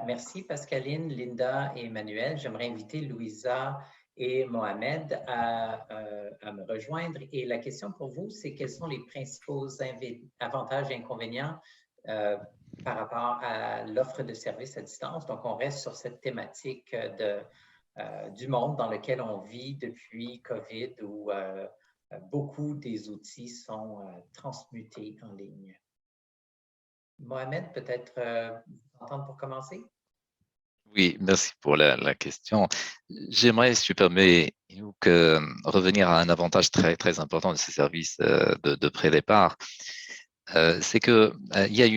Merci Pascaline, Linda et Emmanuel. J'aimerais inviter Louisa et Mohamed à me rejoindre. Et la question pour vous, c'est quels sont les principaux avantages et inconvénients par rapport à l'offre de services à distance? Donc, on reste sur cette thématique du monde dans lequel on vit depuis COVID où beaucoup des outils sont transmutés en ligne. Mohamed, peut-être vous entendre pour commencer? Oui, merci pour la question. J'aimerais, si tu permets, revenir à un avantage très, très important de ces services de pré-départ. C'est qu'il y a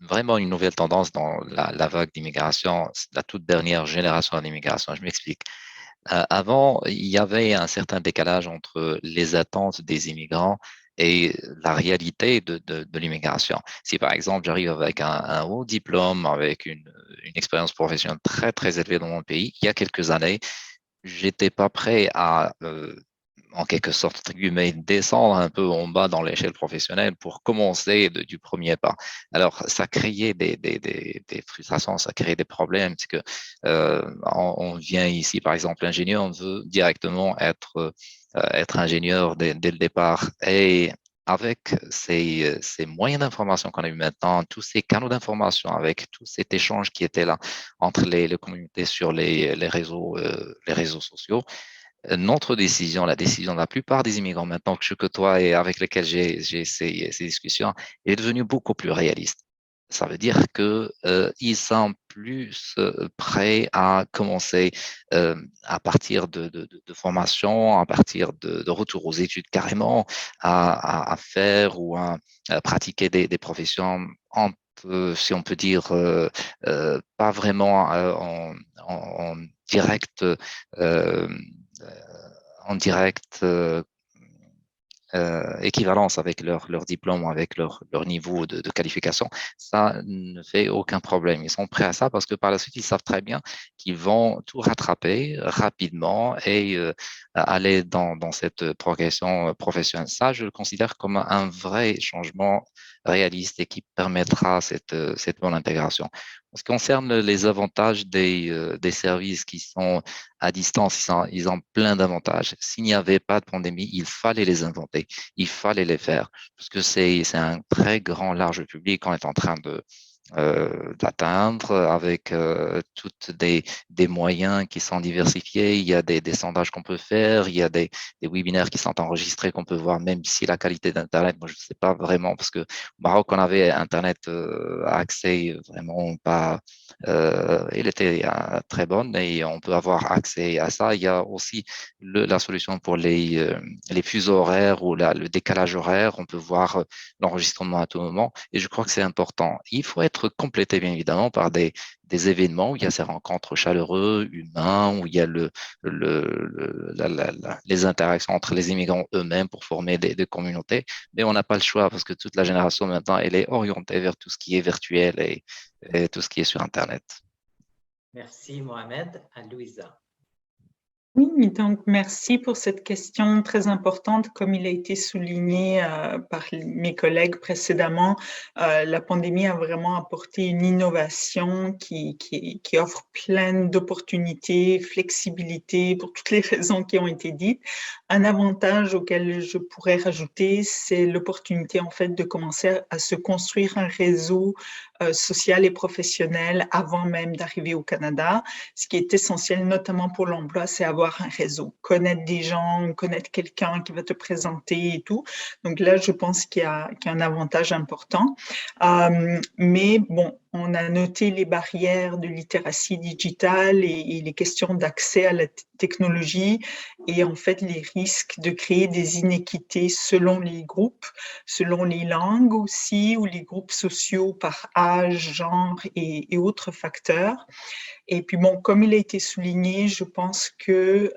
vraiment une nouvelle tendance dans la vague d'immigration, la toute dernière génération d'immigration. Je m'explique. Avant, il y avait un certain décalage entre les attentes des immigrants et la réalité de l'immigration. Si par exemple, j'arrive avec un haut diplôme, avec une expérience professionnelle très, très élevée dans mon pays, il y a quelques années, j'étais pas prêt à, en quelque sorte, entre guillemets, descendre un peu en bas dans l'échelle professionnelle pour commencer du premier pas. Alors, ça créait des frustrations, ça créait des problèmes, parce que on vient ici, par exemple, ingénieur, on veut directement être ingénieur dès le départ. Et avec ces moyens d'information qu'on a eu maintenant, tous ces canaux d'information, avec tout cet échange qui était là entre les communautés sur les réseaux sociaux, notre décision, la décision de la plupart des immigrants maintenant que je côtoie et avec lesquels j'ai ces discussions, est devenue beaucoup plus réaliste. Ça veut dire que ils sont plus prêts à commencer à partir de formation, à partir de retour aux études carrément, à faire ou à pratiquer des professions si on peut dire, pas vraiment en direct équivalence avec leur diplôme ou avec leur niveau de qualification, ça ne fait aucun problème. Ils sont prêts à ça parce que par la suite, ils savent très bien qu'ils vont tout rattraper rapidement et aller dans cette progression professionnelle. Ça, je le considère comme un vrai changement réaliste et qui permettra cette bonne intégration. En ce qui concerne les avantages des services qui sont à distance, ils ont plein d'avantages. S'il n'y avait pas de pandémie, il fallait les inventer, il fallait les faire, parce que c'est un très grand, large public qu'on est en train d'atteindre avec toutes des moyens qui sont diversifiés. Il y a des sondages qu'on peut faire, il y a des webinaires qui sont enregistrés qu'on peut voir, même si la qualité d'Internet, moi je ne sais pas vraiment, parce que au Maroc, on avait Internet à accès vraiment pas, il était très bonne et on peut avoir accès à ça. Il y a aussi la solution pour les fuseaux horaires ou le décalage horaire. On peut voir l'enregistrement à tout moment et je crois que c'est important. Il faut être complété, bien évidemment, par des événements où il y a ces rencontres chaleureuses, humains, où il y a les interactions entre les immigrants eux-mêmes pour former des communautés. Mais on n'a pas le choix parce que toute la génération maintenant, elle est orientée vers tout ce qui est virtuel et tout ce qui est sur Internet. Merci, Mohamed. À Louisa. Oui, donc merci pour cette question très importante. Comme il a été souligné par mes collègues précédemment, la pandémie a vraiment apporté une innovation qui offre plein d'opportunités, flexibilité, pour toutes les raisons qui ont été dites. Un avantage auquel je pourrais rajouter, c'est l'opportunité en fait de commencer à se construire un réseau social et professionnel avant même d'arriver au Canada. Ce qui est essentiel, notamment pour l'emploi, c'est avoir un réseau, connaître des gens, connaître quelqu'un qui va te présenter et tout. Donc là, je pense qu'il y a un avantage important. Mais bon, on a noté les barrières de littératie digitale et les questions d'accès à la technologie et en fait les risques de créer des inéquités selon les groupes, selon les langues aussi, ou les groupes sociaux par âge, genre et autres facteurs. Et puis bon, comme il a été souligné, je pense que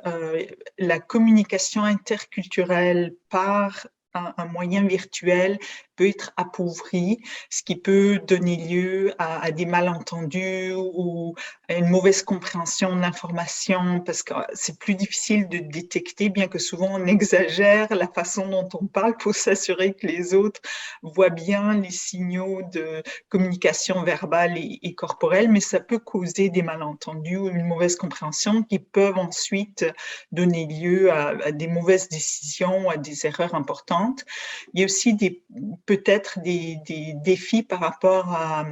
la communication interculturelle par un moyen virtuel peut être appauvrie, ce qui peut donner lieu à des malentendus ou à une mauvaise compréhension de l'information, parce que c'est plus difficile de détecter, bien que souvent on exagère la façon dont on parle pour s'assurer que les autres voient bien les signaux de communication verbale et corporelle, mais ça peut causer des malentendus ou une mauvaise compréhension qui peuvent ensuite donner lieu à des mauvaises décisions, à des erreurs importantes. Il y a aussi peut-être des défis par rapport à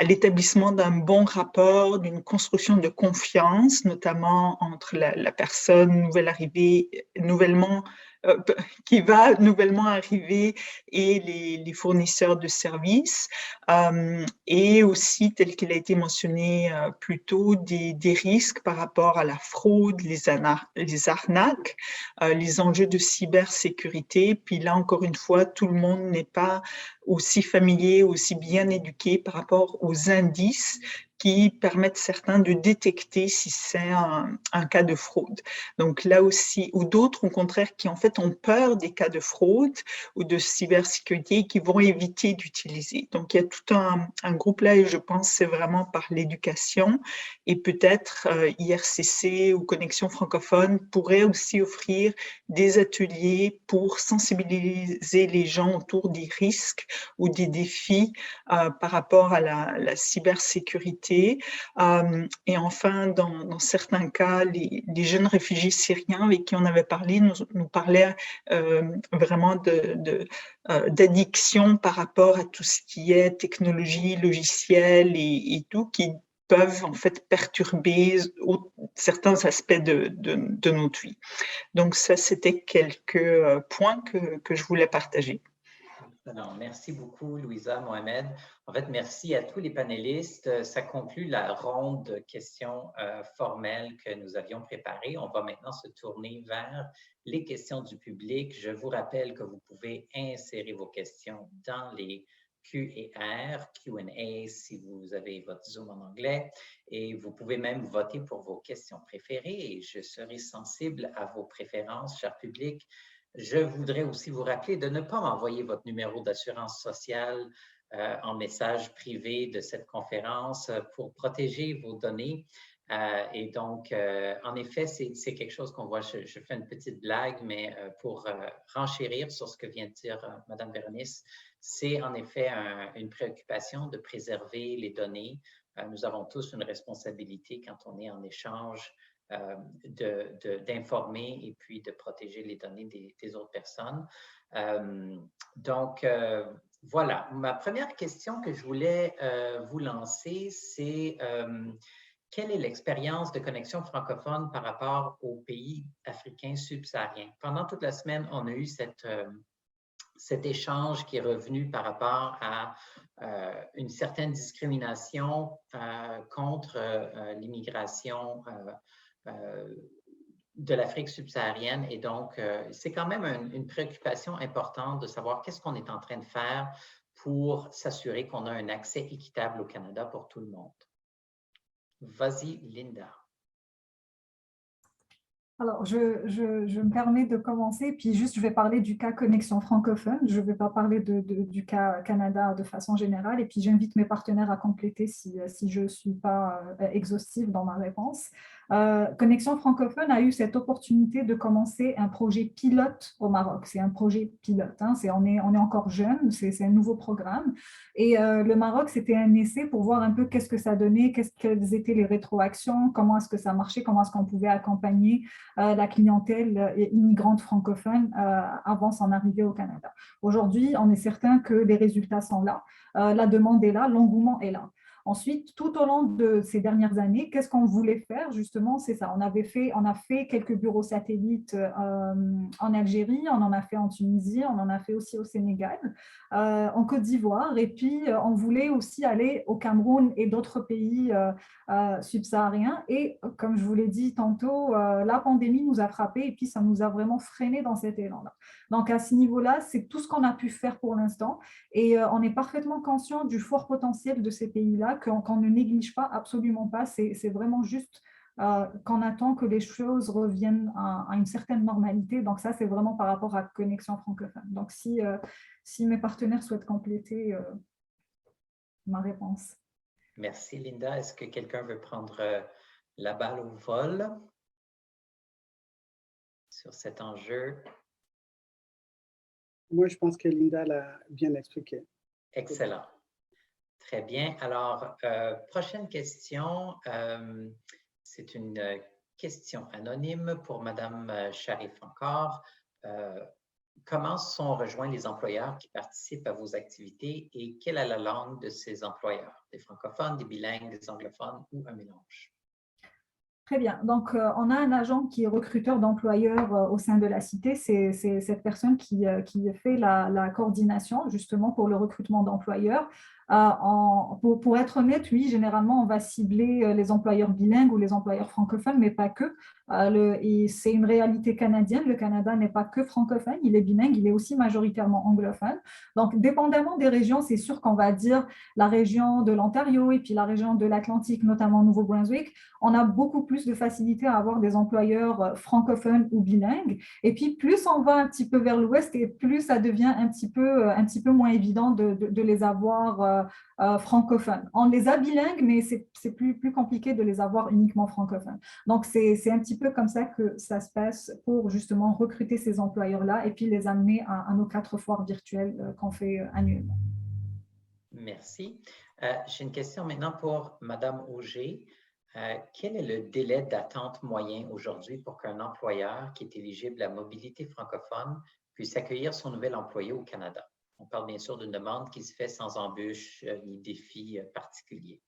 l'établissement d'un bon rapport, d'une construction de confiance, notamment entre la personne qui va nouvellement arriver et les fournisseurs de services, et aussi, tel qu'il a été mentionné plus tôt, des risques par rapport à la fraude, les arnaques, les enjeux de cybersécurité. Puis là, encore une fois, tout le monde n'est pas aussi familier, aussi bien éduqué par rapport aux indices qui permettent certains de détecter si c'est un cas de fraude. Donc là aussi, ou d'autres au contraire qui en fait ont peur des cas de fraude ou de cybersécurité et qui vont éviter d'utiliser. Donc il y a tout un groupe là et je pense que c'est vraiment par l'éducation et peut-être IRCC ou Connexion francophone pourrait aussi offrir des ateliers pour sensibiliser les gens autour des risques ou des défis par rapport à la cybersécurité. Et enfin, dans certains cas, les jeunes réfugiés syriens avec qui on avait parlé nous parlaient vraiment d'addiction par rapport à tout ce qui est technologie, logiciel et tout, qui peuvent en fait perturber certains aspects de notre vie. Donc ça, c'était quelques points que je voulais partager. Alors, merci beaucoup, Louisa, Mohamed. En fait, merci à tous les panélistes. Ça conclut la ronde de questions formelles que nous avions préparées. On va maintenant se tourner vers les questions du public. Je vous rappelle que vous pouvez insérer vos questions dans les Q&A si vous avez votre Zoom en anglais. Et vous pouvez même voter pour vos questions préférées. Et je serai sensible à vos préférences, cher public. Je voudrais aussi vous rappeler de ne pas m'envoyer votre numéro d'assurance sociale en message privé de cette conférence pour protéger vos données. Et donc, en effet, c'est quelque chose qu'on voit. Je fais une petite blague, mais pour renchérir sur ce que vient de dire Mme Bérénice, c'est en effet une préoccupation de préserver les données. Nous avons tous une responsabilité quand on est en échange d'informer et puis de protéger les données des autres personnes. Donc, Voilà, ma première question que je voulais vous lancer, c'est quelle est l'expérience de connexion francophone par rapport aux pays africains subsahariens? Pendant toute la semaine, on a eu cet échange qui est revenu par rapport à une certaine discrimination contre l'immigration de l'Afrique subsaharienne. Et donc, c'est quand même une préoccupation importante de savoir qu'est-ce qu'on est en train de faire pour s'assurer qu'on a un accès équitable au Canada pour tout le monde. Vas-y, Linda. Alors, je me permets de commencer, puis juste, je vais parler du cas connexion francophone. Je ne vais pas parler du cas Canada de façon générale, et puis j'invite mes partenaires à compléter si je ne suis pas exhaustive dans ma réponse. Connexion francophone a eu cette opportunité de commencer un projet pilote au Maroc. C'est un projet pilote, hein. On est encore jeune, c'est un nouveau programme. Et le Maroc, c'était un essai pour voir un peu qu'est-ce que ça donnait, quelles étaient les rétroactions, comment est-ce que ça marchait, comment est-ce qu'on pouvait accompagner la clientèle immigrante francophone avant son arrivée au Canada. Aujourd'hui, on est certain que les résultats sont là, la demande est là, l'engouement est là. Ensuite, tout au long de ces dernières années, qu'est-ce qu'on voulait faire? Justement, c'est ça. On a fait quelques bureaux satellites en Algérie, on en a fait en Tunisie, on en a fait aussi au Sénégal, en Côte d'Ivoire, et puis on voulait aussi aller au Cameroun et d'autres pays subsahariens. Et comme je vous l'ai dit tantôt, la pandémie nous a frappés et puis ça nous a vraiment freinés dans cet élan-là. Donc à ce niveau-là, c'est tout ce qu'on a pu faire pour l'instant. Et on est parfaitement conscient du fort potentiel de ces pays-là, qu'on ne néglige pas, absolument pas. C'est vraiment juste qu'on attend que les choses reviennent à une certaine normalité. Donc ça, c'est vraiment par rapport à Connexion francophone. Donc si mes partenaires souhaitent compléter ma réponse. Merci, Linda. Est-ce que quelqu'un veut prendre la balle au vol sur cet enjeu? Moi, je pense que Linda l'a bien expliqué. Excellent. Très bien. Alors, prochaine question. C'est une question anonyme pour Madame Sharif encore. Comment sont rejoints les employeurs qui participent à vos activités et quelle est la langue de ces employeurs? Des francophones, des bilingues, des anglophones ou un mélange? Très bien. Donc, on a un agent qui est recruteur d'employeurs au sein de la Cité. C'est cette personne qui fait la coordination justement pour le recrutement d'employeurs. Pour être honnête, oui, généralement, on va cibler les employeurs bilingues ou les employeurs francophones, mais pas que. C'est une réalité canadienne. Le Canada n'est pas que francophone, il est bilingue, il est aussi majoritairement anglophone. Donc, dépendamment des régions, c'est sûr qu'on va dire la région de l'Ontario et puis la région de l'Atlantique, notamment Nouveau-Brunswick, on a beaucoup plus de facilité à avoir des employeurs francophones ou bilingues. Et puis, plus on va un petit peu vers l'ouest et plus ça devient un petit peu moins évident de les avoir francophones. On les a bilingues, mais c'est plus compliqué de les avoir uniquement francophones. Donc, c'est un petit peu comme ça que ça se passe pour justement recruter ces employeurs-là et puis les amener à nos 4 foires virtuelles qu'on fait annuellement. Merci. J'ai une question maintenant pour Madame Auger. Quel est le délai d'attente moyen aujourd'hui pour qu'un employeur qui est éligible à mobilité francophone puisse accueillir son nouvel employé au Canada? On parle bien sûr d'une demande qui se fait sans embûche ni défi particulier.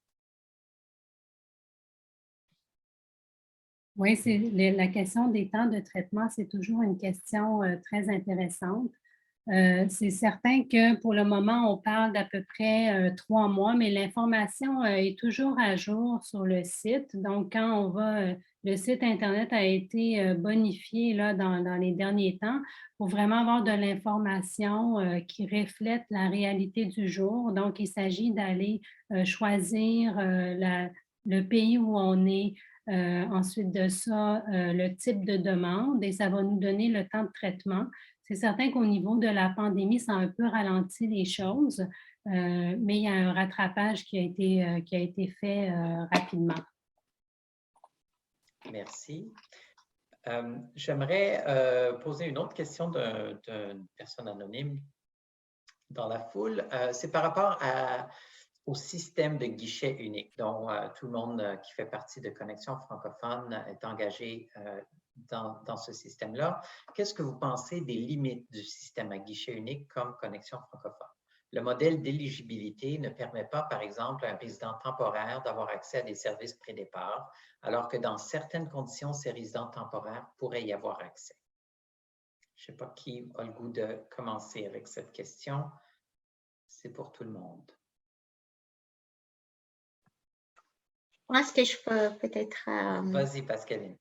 Oui, la question des temps de traitement, c'est toujours une question très intéressante. C'est certain que pour le moment, on parle d'à peu près 3 mois, mais l'information est toujours à jour sur le site. Donc, quand on va, le site Internet a été bonifié là, dans les derniers temps pour vraiment avoir de l'information qui reflète la réalité du jour. Donc, il s'agit d'aller choisir le pays où on est. Ensuite de ça, le type de demande et ça va nous donner le temps de traitement. C'est certain qu'au niveau de la pandémie, ça a un peu ralenti les choses, mais il y a un rattrapage qui a été fait rapidement. Merci. J'aimerais poser une autre question d'une personne anonyme dans la foule. C'est par rapport au système de guichet unique dont tout le monde qui fait partie de Connexion francophone est engagé dans ce système-là. Qu'est-ce que vous pensez des limites du système à guichet unique comme Connexion francophone? Le modèle d'éligibilité ne permet pas, par exemple, à un résident temporaire d'avoir accès à des services pré-départ, alors que dans certaines conditions, ces résidents temporaires pourraient y avoir accès. Je ne sais pas qui a le goût de commencer avec cette question. C'est pour tout le monde. Je pense que je peux peut-être… Vas-y, Pascaline.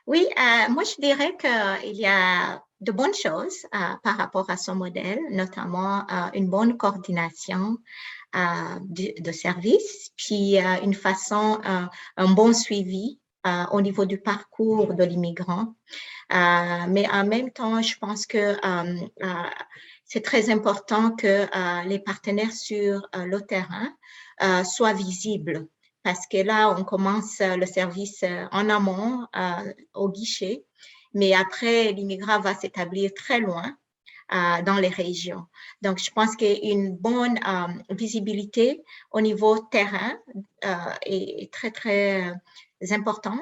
Oui, moi je dirais qu'il y a de bonnes choses par rapport à ce modèle, notamment une bonne coordination de services, puis une façon, un bon suivi au niveau du parcours de l'immigrant. Mais en même temps, je pense que c'est très important que les partenaires sur le terrain soient visibles. Parce que là, on commence le service en amont, au guichet, mais après, l'immigrant va s'établir très loin dans les régions. Donc, je pense qu'une bonne visibilité au niveau terrain est très, très importante,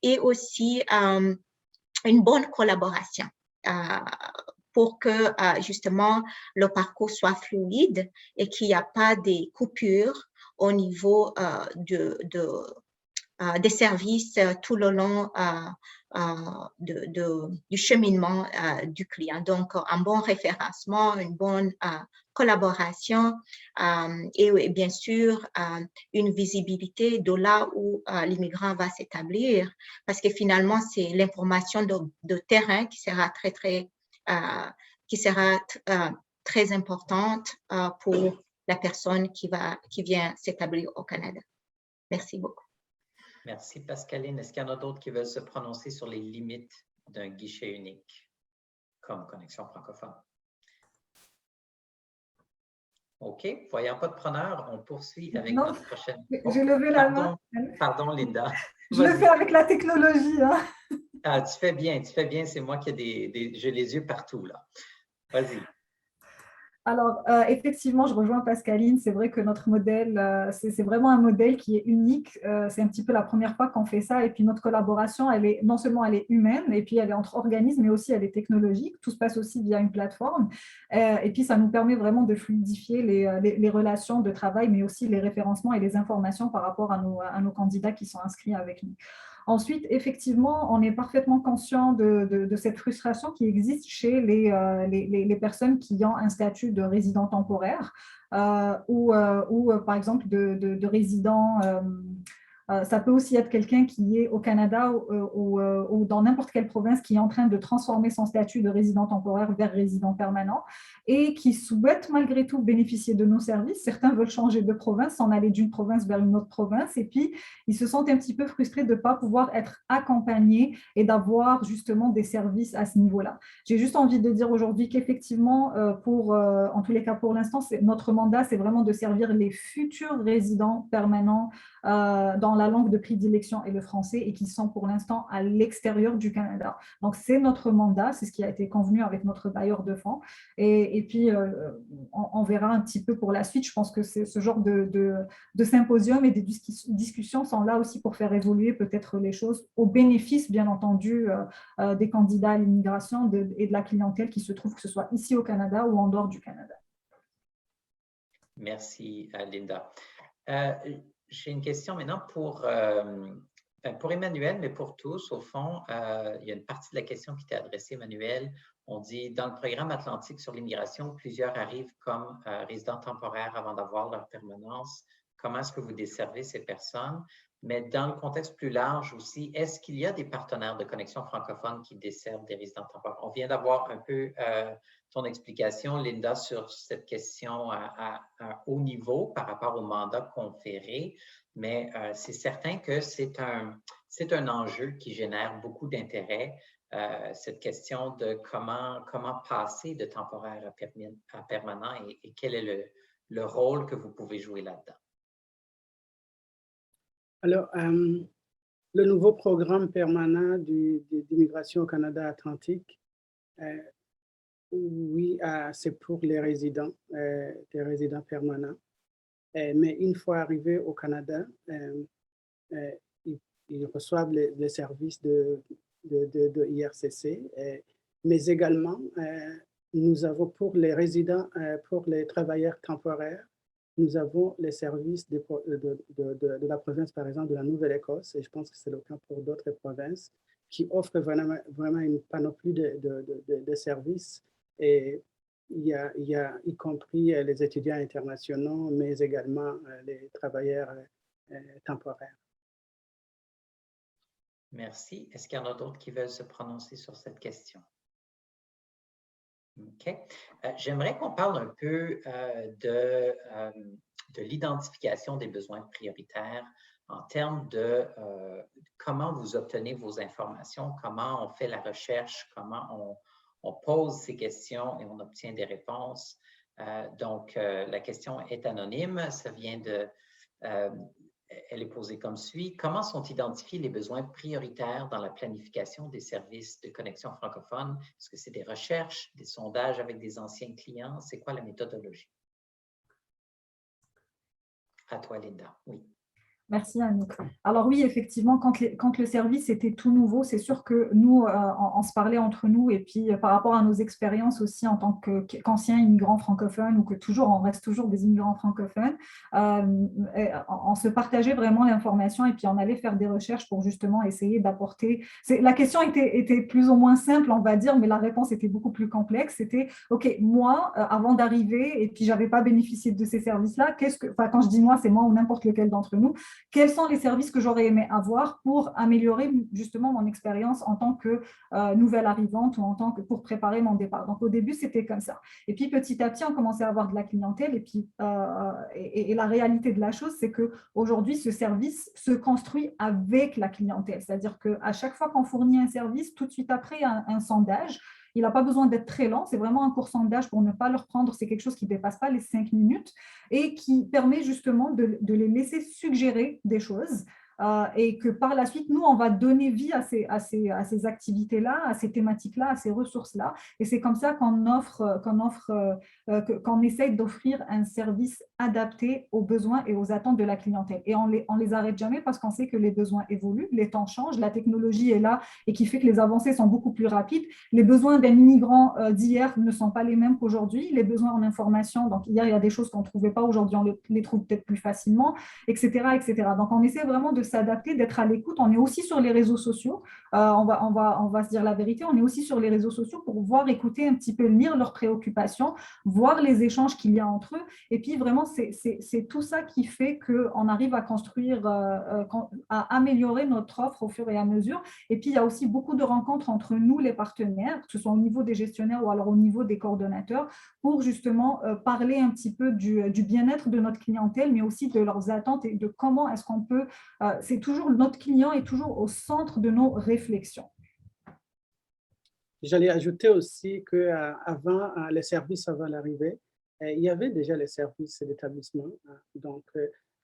et aussi une bonne collaboration pour que justement le parcours soit fluide et qu'il n'y a pas des coupures au niveau des services tout le long du cheminement du client. Donc, un bon référencement, une bonne collaboration et bien sûr, une visibilité de là où l'immigrant va s'établir, parce que finalement, c'est l'information de terrain qui sera très importante pour la personne qui vient s'établir au Canada. Merci beaucoup. Merci, Pascaline. Est-ce qu'il y en a d'autres qui veulent se prononcer sur les limites d'un guichet unique comme connexion francophone? OK. Voyant pas de preneur, on poursuit avec notre prochaine… J'ai levé la main. Pardon, Linda. Je le fais avec la technologie. Hein. Ah, tu fais bien. C'est moi qui ai j'ai les yeux partout, là. Vas-y. Alors, effectivement, je rejoins Pascaline. C'est vrai que notre modèle, c'est vraiment un modèle qui est unique. C'est un petit peu la première fois qu'on fait ça. Et puis, notre collaboration, non seulement elle est humaine, et puis elle est entre organismes, mais aussi elle est technologique. Tout se passe aussi via une plateforme. Et puis, ça nous permet vraiment de fluidifier les relations de travail, mais aussi les référencements et les informations par rapport à nos candidats qui sont inscrits avec nous. Ensuite, effectivement, on est parfaitement conscient de cette frustration qui existe chez les personnes qui ont un statut de résident temporaire ou par exemple, de résident. Ça peut aussi être quelqu'un qui est au Canada ou dans n'importe quelle province qui est en train de transformer son statut de résident temporaire vers résident permanent et qui souhaite malgré tout bénéficier de nos services. Certains veulent changer de province, s'en aller d'une province vers une autre province, et puis ils se sentent un petit peu frustrés de ne pas pouvoir être accompagnés et d'avoir justement des services à ce niveau-là. J'ai juste envie de dire aujourd'hui qu'effectivement, en tous les cas pour l'instant, notre mandat, c'est vraiment de servir les futurs résidents permanents dans la langue de prédilection et le français et qui sont pour l'instant à l'extérieur du Canada. Donc, c'est notre mandat, c'est ce qui a été convenu avec notre bailleur de fonds. Et puis, on verra un petit peu pour la suite. Je pense que ce genre de symposium et des discussions sont là aussi pour faire évoluer peut-être les choses au bénéfice, bien entendu, des candidats à l'immigration et de la clientèle qui se trouve, que ce soit ici au Canada ou en dehors du Canada. Merci, Linda. J'ai une question maintenant pour Emmanuel, mais pour tous. Au fond, il y a une partie de la question qui t'est adressée, Emmanuel. On dit, dans le programme Atlantique sur l'immigration, plusieurs arrivent comme résidents temporaires avant d'avoir leur permanence. Comment est-ce que vous desservez ces personnes? Mais dans le contexte plus large aussi, est-ce qu'il y a des partenaires de connexion francophone qui desservent des résidents temporaires? On vient d'avoir un peu ton explication, Linda, sur cette question à haut niveau par rapport au mandat conféré, mais c'est certain que c'est un enjeu qui génère beaucoup d'intérêt, cette question de comment passer de temporaire à permanent et quel est le rôle que vous pouvez jouer là-dedans. Alors, le nouveau programme permanent d'immigration au Canada Atlantique, oui, c'est pour les résidents permanents. Mais une fois arrivés au Canada, ils reçoivent les services de IRCC, mais également nous avons pour les résidents, pour les travailleurs temporaires, nous avons les services de la province, par exemple, de la Nouvelle-Écosse, et je pense que c'est le cas pour d'autres provinces, qui offrent vraiment une panoplie de services, et il y a y compris les étudiants internationaux, mais également les travailleurs temporaires. Merci. Est-ce qu'il y en a d'autres qui veulent se prononcer sur cette question? OK. J'aimerais qu'on parle un peu de l'identification des besoins prioritaires en termes de comment vous obtenez vos informations, comment on fait la recherche, comment on pose ces questions et on obtient des réponses. Donc, la question est anonyme. Ça vient de... elle est posée comme suit. Comment sont identifiés les besoins prioritaires dans la planification des services de connexion francophone? Est-ce que c'est des recherches, des sondages avec des anciens clients? C'est quoi la méthodologie? À toi, Linda. Oui. Merci, Anouk. Alors oui, effectivement, quand le service était tout nouveau, c'est sûr que nous, on se parlait entre nous et puis par rapport à nos expériences aussi en tant qu'anciens immigrants francophones ou que toujours, on reste toujours des immigrants francophones, on se partageait vraiment l'information et puis on allait faire des recherches pour justement essayer d'apporter… La question était plus ou moins simple, on va dire, mais la réponse était beaucoup plus complexe. C'était, OK, moi, avant d'arriver, et puis je n'avais pas bénéficié de ces services-là, quand je dis moi, c'est moi ou n'importe lequel d'entre nous, quels sont les services que j'aurais aimé avoir pour améliorer justement mon expérience en tant que nouvelle arrivante ou pour préparer mon départ. Donc, au début, c'était comme ça. Et puis, petit à petit, on commençait à avoir de la clientèle. Et puis, et la réalité de la chose, c'est qu'aujourd'hui, ce service se construit avec la clientèle. C'est-à-dire qu'à chaque fois qu'on fournit un service, tout de suite après, un sondage. Il n'a pas besoin d'être très lent, c'est vraiment un court sondage pour ne pas leur prendre, c'est quelque chose qui ne dépasse pas les 5 minutes et qui permet justement de les laisser suggérer des choses et que par la suite, nous, on va donner vie à ces activités-là, à ces thématiques-là, à ces ressources-là. Et c'est comme ça qu'on essaye d'offrir un service adapté aux besoins et aux attentes de la clientèle. Et on les arrête jamais parce qu'on sait que les besoins évoluent, les temps changent, la technologie est là et qui fait que les avancées sont beaucoup plus rapides. Les besoins d'un immigrant d'hier ne sont pas les mêmes qu'aujourd'hui. Les besoins en information, donc hier, il y a des choses qu'on ne trouvait pas, aujourd'hui, on les trouve peut-être plus facilement, etc., etc. Donc, on essaie vraiment de s'adapter, d'être à l'écoute. On est aussi sur les réseaux sociaux. On va se dire la vérité. On est aussi sur les réseaux sociaux pour voir, écouter un petit peu, lire leurs préoccupations, voir les échanges qu'il y a entre eux. Et puis, vraiment, c'est tout ça qui fait qu'on arrive à construire, à améliorer notre offre au fur et à mesure. Et puis, il y a aussi beaucoup de rencontres entre nous, les partenaires, que ce soit au niveau des gestionnaires ou alors au niveau des coordonnateurs, pour justement parler un petit peu du bien-être de notre clientèle, mais aussi de leurs attentes et de comment est-ce qu'on peut… c'est toujours notre client est toujours au centre de nos réflexions. J'allais ajouter aussi qu'avant les services, avant l'arrivée, il y avait déjà les services d'établissement. Donc,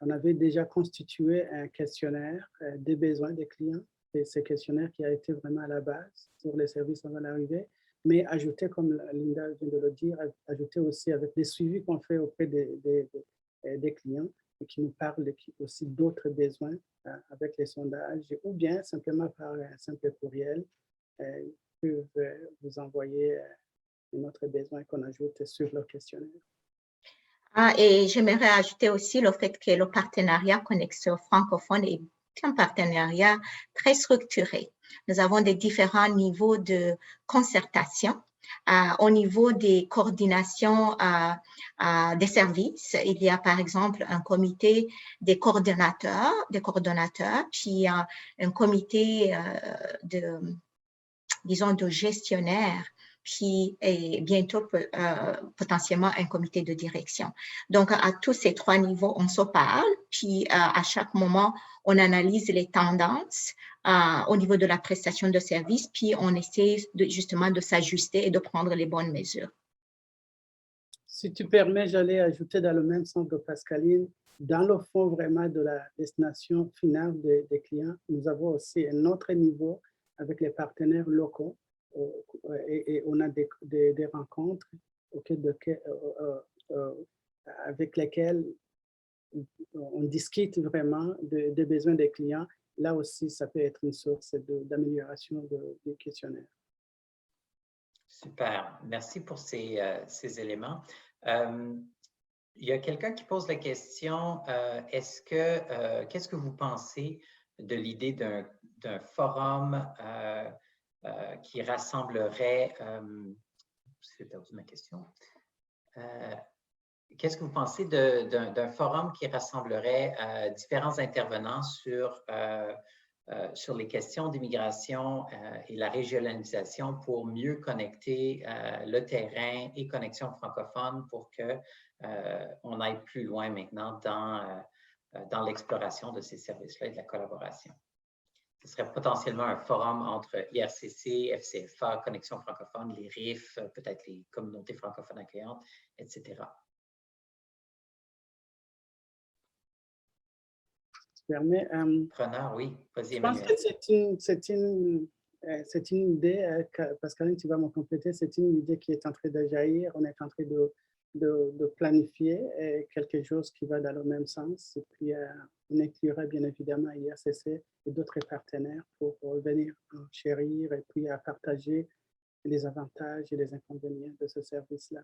on avait déjà constitué un questionnaire des besoins des clients. Et ce questionnaire qui a été vraiment à la base pour les services avant l'arrivée, mais ajouté, comme Linda vient de le dire, ajouté aussi avec des suivis qu'on fait auprès des clients et qui nous parlent aussi d'autres besoins avec les sondages ou bien simplement par un simple courriel. Ils peuvent vous envoyer un autre besoin qu'on ajoute sur leur questionnaire. Et j'aimerais ajouter aussi le fait que le partenariat Connexion francophone est un partenariat très structuré. Nous avons des différents niveaux de concertation. Au niveau des coordinations des services, il y a par exemple un comité des coordonnateurs, puis un comité de gestionnaires, puis et bientôt potentiellement un comité de direction. Donc, à tous ces trois niveaux, on se parle, puis à chaque moment, on analyse les tendances au niveau de la prestation de services, puis on essaie justement de s'ajuster et de prendre les bonnes mesures. Si tu permets, j'allais ajouter dans le même sens que Pascaline, dans le fond vraiment de la destination finale des clients, nous avons aussi un autre niveau avec les partenaires locaux et on a des rencontres avec lesquelles on discute vraiment des besoins des clients. Là aussi, ça peut être une source d'amélioration des questionnaires. Super. Merci pour ces éléments. Il y a quelqu'un qui pose la question, qu'est-ce que vous pensez de l'idée d'un forum qui rassemblerait, j'ai perdu ma question. Qu'est-ce que vous pensez d'un forum qui rassemblerait différents intervenants sur les questions d'immigration et la régionalisation pour mieux connecter le terrain et connexion francophone pour qu'on aille plus loin maintenant dans l'exploration de ces services-là et de la collaboration? Ce serait potentiellement un forum entre IRCC, FCFA, Connexion francophone, les RIF, peut-être les communautés francophones accueillantes, etc. Preneur, oui. Vas-y, Emmanuel. Je pense que c'est une idée, Pascaline, tu vas me compléter, c'est une idée qui est en train de jaillir. On est en train de planifier quelque chose qui va dans le même sens. Et puis, on inclura bien évidemment IRCC et d'autres partenaires pour venir chérir et puis à partager les avantages et les inconvénients de ce service-là.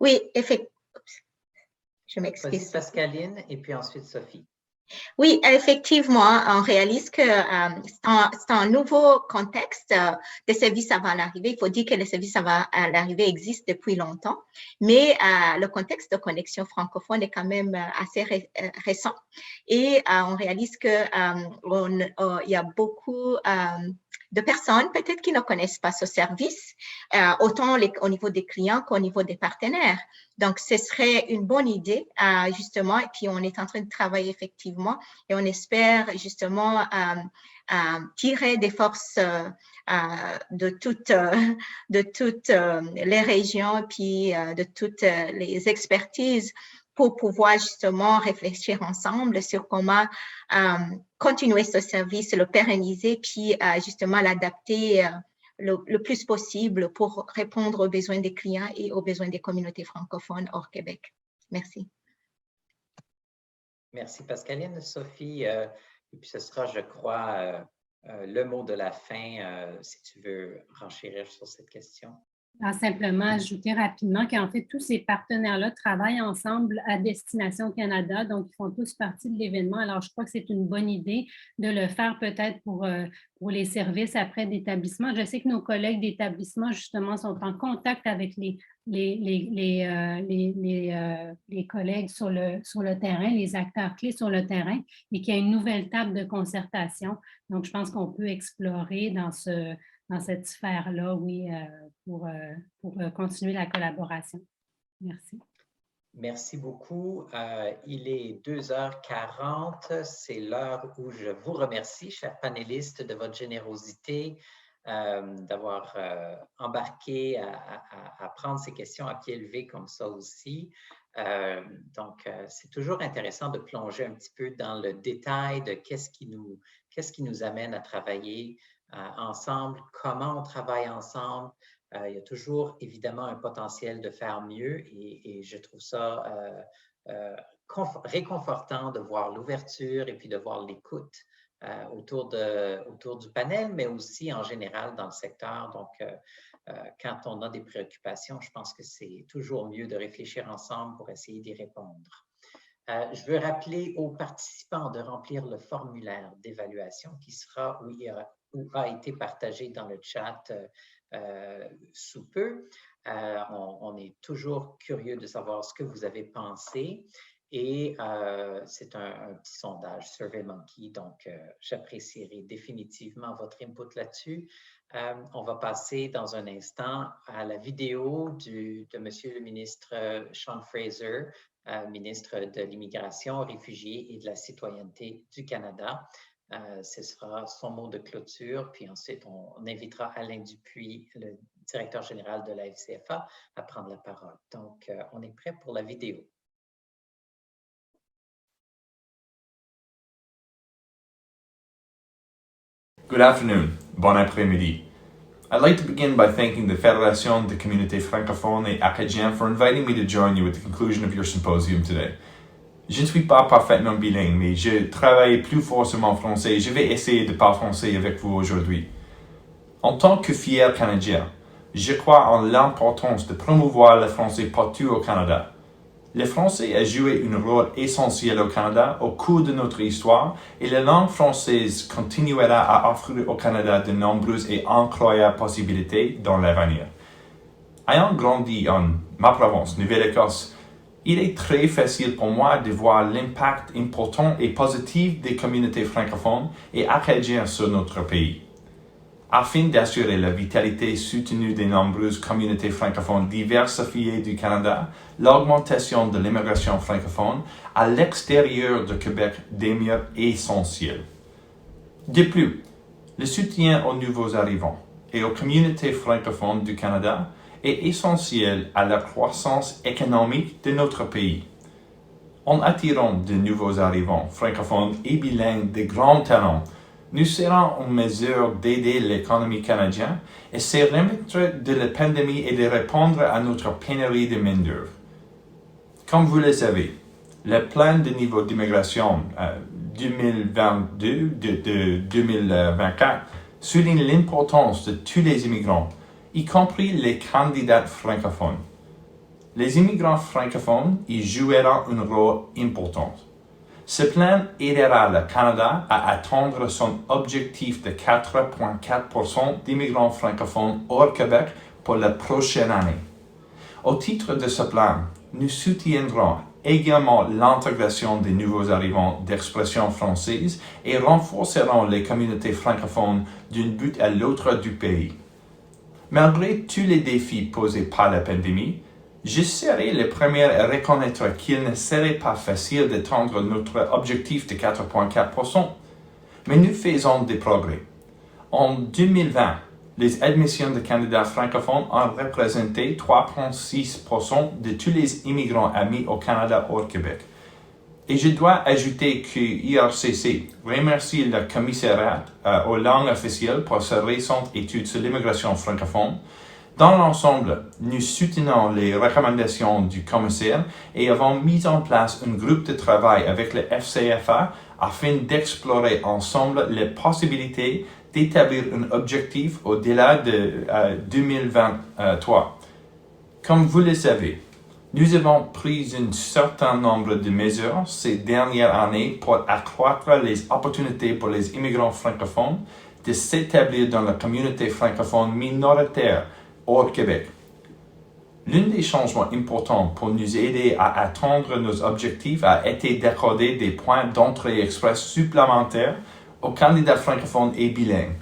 Oui, effectivement. Je m'excuse. Pascaline et puis ensuite Sophie. Oui, effectivement, on réalise que c'est un nouveau contexte des services avant l'arrivée. Il faut dire que les services avant l'arrivée existent depuis longtemps, mais le contexte de connexion francophone est quand même assez récent. Et on réalise que il y a beaucoup de personnes peut-être qui ne connaissent pas ce service, autant au niveau des clients qu'au niveau des partenaires. Donc, ce serait une bonne idée, justement, et puis on est en train de travailler effectivement, et on espère justement tirer des forces de toutes les régions, puis de toutes les expertises pour pouvoir justement réfléchir ensemble sur comment continuer ce service, le pérenniser, puis justement l'adapter le plus possible pour répondre aux besoins des clients et aux besoins des communautés francophones hors Québec. Merci. Merci Pascaline. Sophie, et puis ce sera, je crois, le mot de la fin, si tu veux renchérir sur cette question. Simplement ajouter rapidement qu'en fait, tous ces partenaires-là travaillent ensemble à Destination Canada, donc ils font tous partie de l'événement. Alors, je crois que c'est une bonne idée de le faire peut-être pour les services après d'établissement. Je sais que nos collègues d'établissement, justement, sont en contact avec les collègues sur le terrain, les acteurs clés sur le terrain, et qu'il y a une nouvelle table de concertation. Donc, je pense qu'on peut explorer dans cette sphère-là, oui, pour continuer la collaboration. Merci. Merci beaucoup. Il est 2h40. C'est l'heure où je vous remercie, chers panélistes, de votre générosité, d'avoir embarqué à prendre ces questions à pied levé comme ça aussi. Donc, c'est toujours intéressant de plonger un petit peu dans le détail de qu'est-ce qui nous amène à travailler ensemble, comment on travaille ensemble. Il y a toujours évidemment un potentiel de faire mieux et je trouve ça réconfortant de voir l'ouverture et puis de voir l'écoute autour du panel, mais aussi en général dans le secteur. Donc, quand on a des préoccupations, je pense que c'est toujours mieux de réfléchir ensemble pour essayer d'y répondre. Je veux rappeler aux participants de remplir le formulaire d'évaluation qui sera ou a été partagé dans le chat sous peu. On est toujours curieux de savoir ce que vous avez pensé et c'est un petit sondage SurveyMonkey, donc j'apprécierai définitivement votre input là-dessus. On va passer dans un instant à la vidéo de Monsieur le ministre Sean Fraser, ministre de l'Immigration, Réfugiés et de la Citoyenneté du Canada. Ce sera son mot de clôture, puis ensuite on invitera Alain Dupuis, le directeur général de la FCFA, à prendre la parole. Donc, on est prêt pour la vidéo. Good afternoon, bon après-midi. I'd like to begin by thanking the Fédération des communautés francophones et acadiennes for inviting me to join you at the conclusion of your symposium today. Je ne suis pas parfaitement bilingue, mais je travaille plus fort sur mon français et je vais essayer de parler français avec vous aujourd'hui. En tant que fier Canadien, je crois en l'importance de promouvoir le français partout au Canada. Le français a joué un rôle essentiel au Canada au cours de notre histoire et la langue française continuera à offrir au Canada de nombreuses et incroyables possibilités dans l'avenir. Ayant grandi en ma province, Nouvelle-Écosse, il est très facile pour moi de voir l'impact important et positif des communautés francophones et acadiennes sur notre pays. Afin d'assurer la vitalité soutenue des nombreuses communautés francophones diversifiées du Canada, l'augmentation de l'immigration francophone à l'extérieur de Québec demeure essentielle. De plus, le soutien aux nouveaux arrivants et aux communautés francophones du Canada est essentiel à la croissance économique de notre pays. En attirant de nouveaux arrivants francophones et bilingues de grands talents, nous serons en mesure d'aider l'économie canadienne et se remettre de la pandémie et de répondre à notre pénurie de main-d'œuvre. Comme vous le savez, le plan de niveau d'immigration 2022-2024 souligne l'importance de tous les immigrants, y compris les candidats francophones. Les immigrants francophones y joueront un rôle important. Ce plan aidera le Canada à atteindre son objectif de 4,4% d'immigrants francophones hors Québec pour la prochaine année. Au titre de ce plan, nous soutiendrons également l'intégration des nouveaux arrivants d'expression française et renforcerons les communautés francophones d'un bout à l'autre du pays. Malgré tous les défis posés par la pandémie, je serai le premier à reconnaître qu'il ne serait pas facile d'atteindre notre objectif de 4,4%, mais nous faisons des progrès. En 2020, les admissions de candidats francophones ont représenté 3,6% de tous les immigrants admis au Canada hors Québec. Et je dois ajouter que IRCC remercie le commissariat aux langues officielles pour sa récente étude sur l'immigration francophone. Dans l'ensemble, nous soutenons les recommandations du commissaire et avons mis en place un groupe de travail avec le FCFA afin d'explorer ensemble les possibilités d'établir un objectif au-delà de 2023. Comme vous le savez, nous avons pris un certain nombre de mesures ces dernières années pour accroître les opportunités pour les immigrants francophones de s'établir dans la communauté francophone minoritaire hors Québec. L'un des changements importants pour nous aider à atteindre nos objectifs a été d'accorder des points d'entrée express supplémentaires aux candidats francophones et bilingues.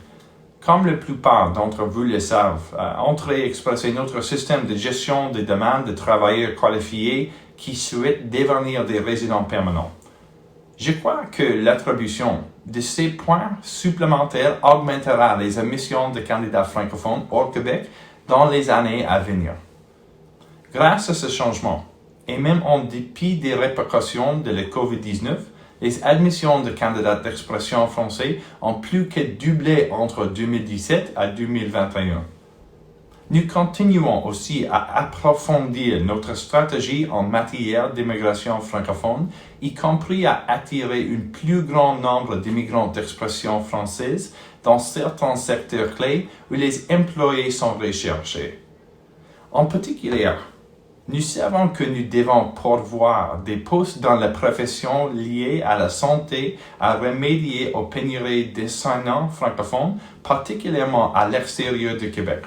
Comme la plupart d'entre vous le savent, Entrée Express est notre système de gestion des demandes de travailleurs qualifiés qui souhaitent devenir des résidents permanents. Je crois que l'attribution de ces points supplémentaires augmentera les admissions de candidats francophones hors Québec dans les années à venir. Grâce à ce changement, et même en dépit des répercussions de la COVID-19, les admissions de candidats d'expression français ont plus que doublé entre 2017 et 2021. Nous continuons aussi à approfondir notre stratégie en matière d'immigration francophone, y compris à attirer un plus grand nombre d'immigrants d'expression française dans certains secteurs clés où les employés sont recherchés. En particulier, nous savons que nous devons pourvoir des postes dans la profession liée à la santé à remédier aux pénuries d'enseignants francophones, particulièrement à l'extérieur du Québec.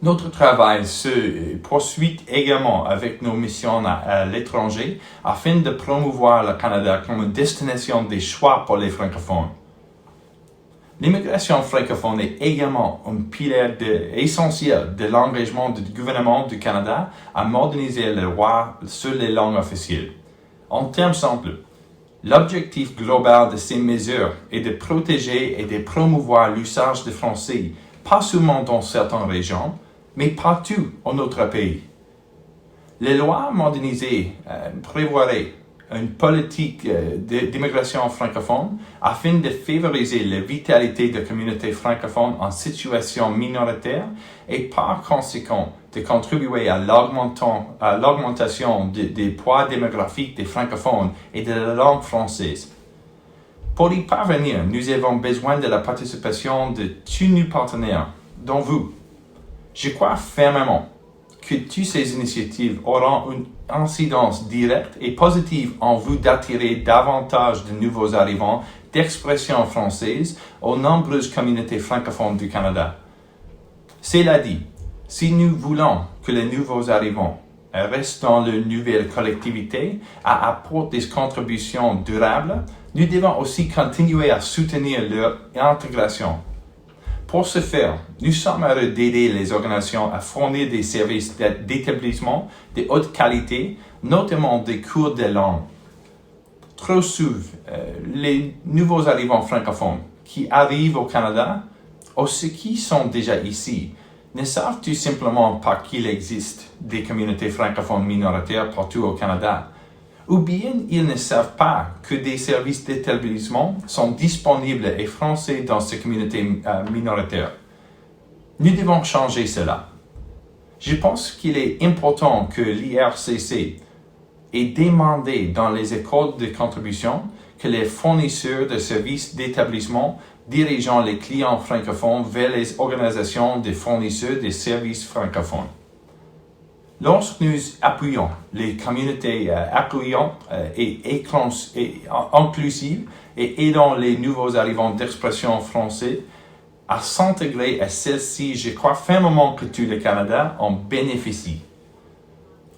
Notre travail se poursuit également avec nos missions à l'étranger afin de promouvoir le Canada comme une destination des choix pour les francophones. L'immigration francophone est également un pilier essentiel de l'engagement du gouvernement du Canada à moderniser les lois sur les langues officielles. En termes simples, l'objectif global de ces mesures est de protéger et de promouvoir l'usage du français, pas seulement dans certaines régions, mais partout en notre pays. Les lois modernisées prévoiraient une politique d'immigration francophone afin de favoriser la vitalité de communautés francophones en situation minoritaire et par conséquent de contribuer à l'augmentation des poids démographiques des francophones et de la langue française. Pour y parvenir, nous avons besoin de la participation de tous nos partenaires, dont vous. Je crois fermement que toutes ces initiatives auront une incidence directe et positive en vue d'attirer davantage de nouveaux arrivants d'expression française aux nombreuses communautés francophones du Canada. Cela dit, si nous voulons que les nouveaux arrivants restent dans leur nouvelle collectivité et apportent des contributions durables, nous devons aussi continuer à soutenir leur intégration. Pour ce faire, nous sommes heureux d'aider les organisations à fournir des services d'établissement de haute qualité, notamment des cours de langue. Trop souvent, les nouveaux arrivants francophones qui arrivent au Canada, ou ceux qui sont déjà ici, ne savent tout simplement pas qu'il existe des communautés francophones minoritaires partout au Canada, ou bien ils ne savent pas que des services d'établissement sont disponibles et français dans ces communautés minoritaires. Nous devons changer cela. Je pense qu'il est important que l'IRCC ait demandé dans les écoles de contribution que les fournisseurs de services d'établissement dirigeant les clients francophones vers les organisations de fournisseurs de services francophones. Lorsque nous appuyons les communautés accueillantes et inclusives et aidons les nouveaux arrivants d'expression française à s'intégrer à celle-ci, je crois fermement que tout le Canada en bénéficie.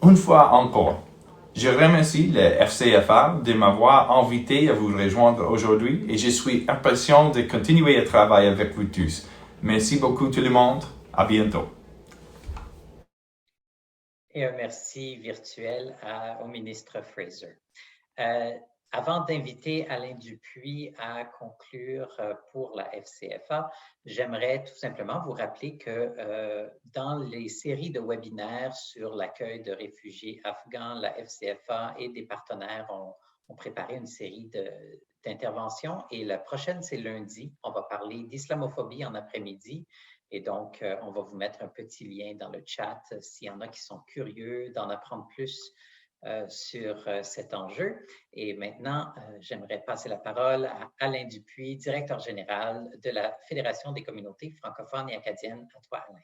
Une fois encore, je remercie le FCFA de m'avoir invité à vous rejoindre aujourd'hui et je suis impatient de continuer à travailler avec vous tous. Merci beaucoup tout le monde. À bientôt. Et un merci virtuel au ministre Fraser. Avant d'inviter Alain Dupuis à conclure pour la FCFA, j'aimerais tout simplement vous rappeler que dans les séries de webinaires sur l'accueil de réfugiés afghans, la FCFA et des partenaires ont préparé une série d'interventions et la prochaine, c'est lundi. On va parler d'islamophobie en après-midi. Et donc, on va vous mettre un petit lien dans le chat s'il y en a qui sont curieux d'en apprendre plus sur cet enjeu. Et maintenant, j'aimerais passer la parole à Alain Dupuis, directeur général de la Fédération des communautés francophones et acadiennes. À toi, Alain.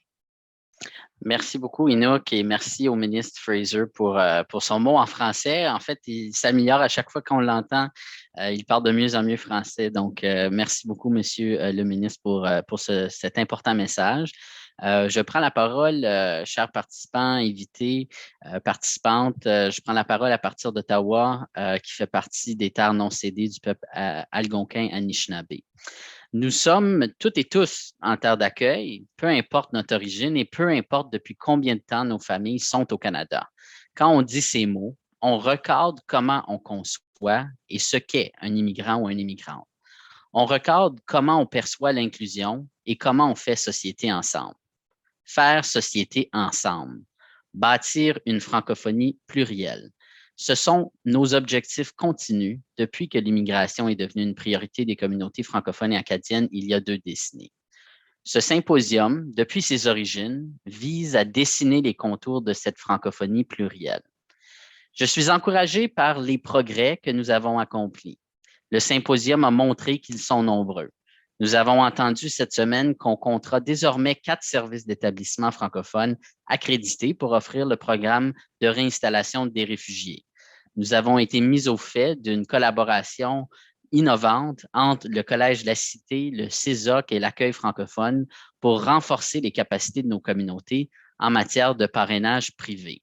Merci beaucoup, Enoch, et merci au ministre Fraser pour son mot en français. En fait, il s'améliore à chaque fois qu'on l'entend. Il parle de mieux en mieux français. Donc, merci beaucoup, monsieur le ministre, pour cet important message. Je prends la parole, chers participants, invités, participantes. Je prends la parole à partir d'Ottawa, qui fait partie des terres non cédées du peuple algonquin-anishinaabe. Nous sommes toutes et tous en terre d'accueil, peu importe notre origine et peu importe depuis combien de temps nos familles sont au Canada. Quand on dit ces mots, on recadre comment on conçoit et ce qu'est un immigrant ou une immigrante. On recadre comment on perçoit l'inclusion et comment on fait société ensemble. Faire société ensemble, bâtir une francophonie plurielle. Ce sont nos objectifs continus depuis que l'immigration est devenue une priorité des communautés francophones et acadiennes il y a 2 décennies. Ce symposium, depuis ses origines, vise à dessiner les contours de cette francophonie plurielle. Je suis encouragé par les progrès que nous avons accomplis. Le symposium a montré qu'ils sont nombreux. Nous avons entendu cette semaine qu'on comptera désormais 4 services d'établissement francophones accrédités pour offrir le programme de réinstallation des réfugiés. Nous avons été mis au fait d'une collaboration innovante entre le Collège La Cité, le CESOC et l'accueil francophone pour renforcer les capacités de nos communautés en matière de parrainage privé.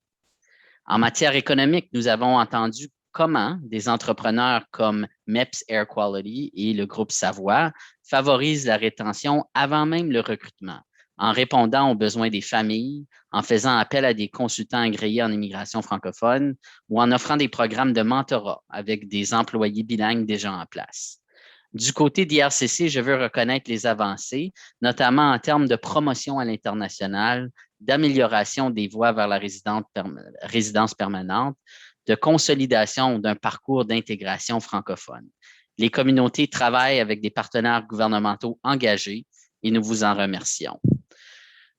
En matière économique, nous avons entendu comment des entrepreneurs comme MEPS Air Quality et le groupe Savoie favorisent la rétention avant même le recrutement, en répondant aux besoins des familles, en faisant appel à des consultants agréés en immigration francophone ou en offrant des programmes de mentorat avec des employés bilingues déjà en place. Du côté d'IRCC, je veux reconnaître les avancées, notamment en termes de promotion à l'international, d'amélioration des voies vers la résidence permanente, de consolidation d'un parcours d'intégration francophone. Les communautés travaillent avec des partenaires gouvernementaux engagés et nous vous en remercions.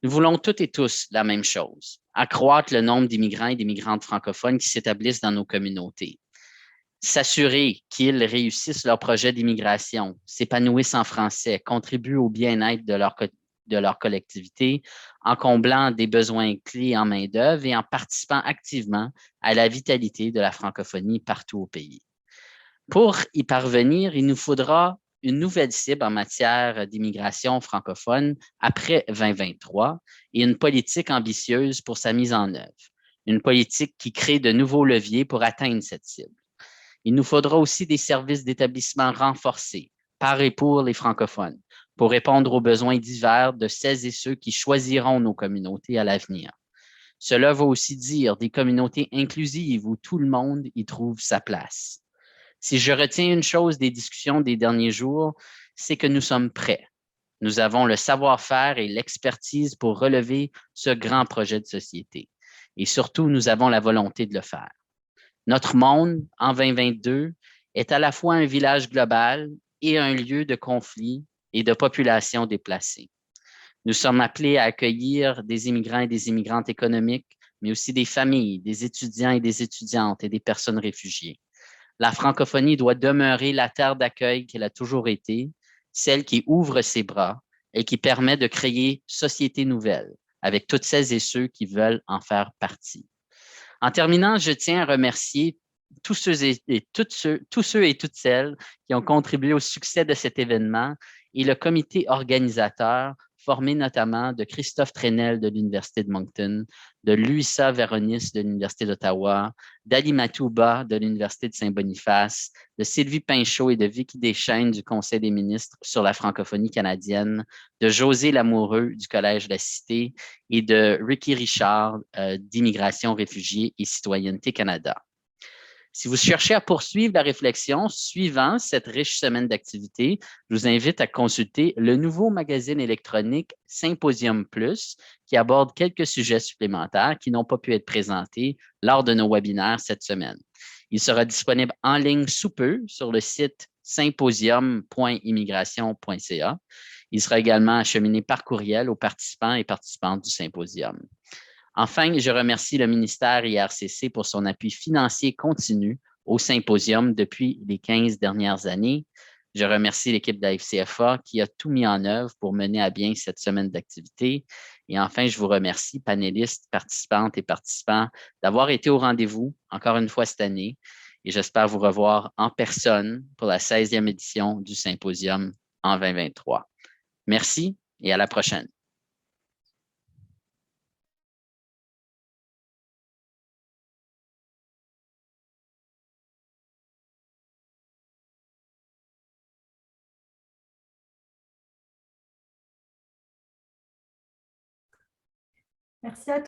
Nous voulons toutes et tous la même chose, accroître le nombre d'immigrants et d'immigrantes francophones qui s'établissent dans nos communautés. s'assurer qu'ils réussissent leur projet d'immigration, s'épanouissent en français, contribuent au bien-être de leur collectivité en comblant des besoins clés en main-d'œuvre et en participant activement à la vitalité de la francophonie partout au pays. Pour y parvenir, il nous faudra une nouvelle cible en matière d'immigration francophone après 2023 et une politique ambitieuse pour sa mise en œuvre. Une politique qui crée de nouveaux leviers pour atteindre cette cible. Il nous faudra aussi des services d'établissement renforcés par et pour les francophones pour répondre aux besoins divers de celles et ceux qui choisiront nos communautés à l'avenir. Cela va aussi dire des communautés inclusives où tout le monde y trouve sa place. Si je retiens une chose des discussions des derniers jours, c'est que nous sommes prêts. Nous avons le savoir-faire et l'expertise pour relever ce grand projet de société. Et surtout, nous avons la volonté de le faire. Notre monde, en 2022, est à la fois un village global et un lieu de conflit et de populations déplacées. Nous sommes appelés à accueillir des immigrants et des immigrantes économiques, mais aussi des familles, des étudiants et des étudiantes et des personnes réfugiées. La francophonie doit demeurer la terre d'accueil qu'elle a toujours été, celle qui ouvre ses bras et qui permet de créer société nouvelle avec toutes celles et ceux qui veulent en faire partie. En terminant, je tiens à remercier tous ceux et toutes celles qui ont contribué au succès de cet événement et le comité organisateur formé notamment de Christophe Trenel de l'Université de Moncton, de Luisa Véronis de l'Université d'Ottawa, d'Ali Matouba de l'Université de Saint-Boniface, de Sylvie Pinchot et de Vicky Deschaines du Conseil des ministres sur la francophonie canadienne, de José Lamoureux du Collège de la Cité et de Ricky Richard d'Immigration, Réfugiés et Citoyenneté Canada. Si vous cherchez à poursuivre la réflexion suivant cette riche semaine d'activités, je vous invite à consulter le nouveau magazine électronique Symposium Plus qui aborde quelques sujets supplémentaires qui n'ont pas pu être présentés lors de nos webinaires cette semaine. Il sera disponible en ligne sous peu sur le site symposium.immigration.ca. Il sera également acheminé par courriel aux participants et participantes du symposium. Enfin, je remercie le ministère IRCC pour son appui financier continu au symposium depuis les 15 dernières années. Je remercie l'équipe de la FCFA qui a tout mis en œuvre pour mener à bien cette semaine d'activité. Et enfin, je vous remercie, panélistes, participantes et participants, d'avoir été au rendez-vous encore une fois cette année. Et j'espère vous revoir en personne pour la 16e édition du symposium en 2023. Merci et à la prochaine. Merci à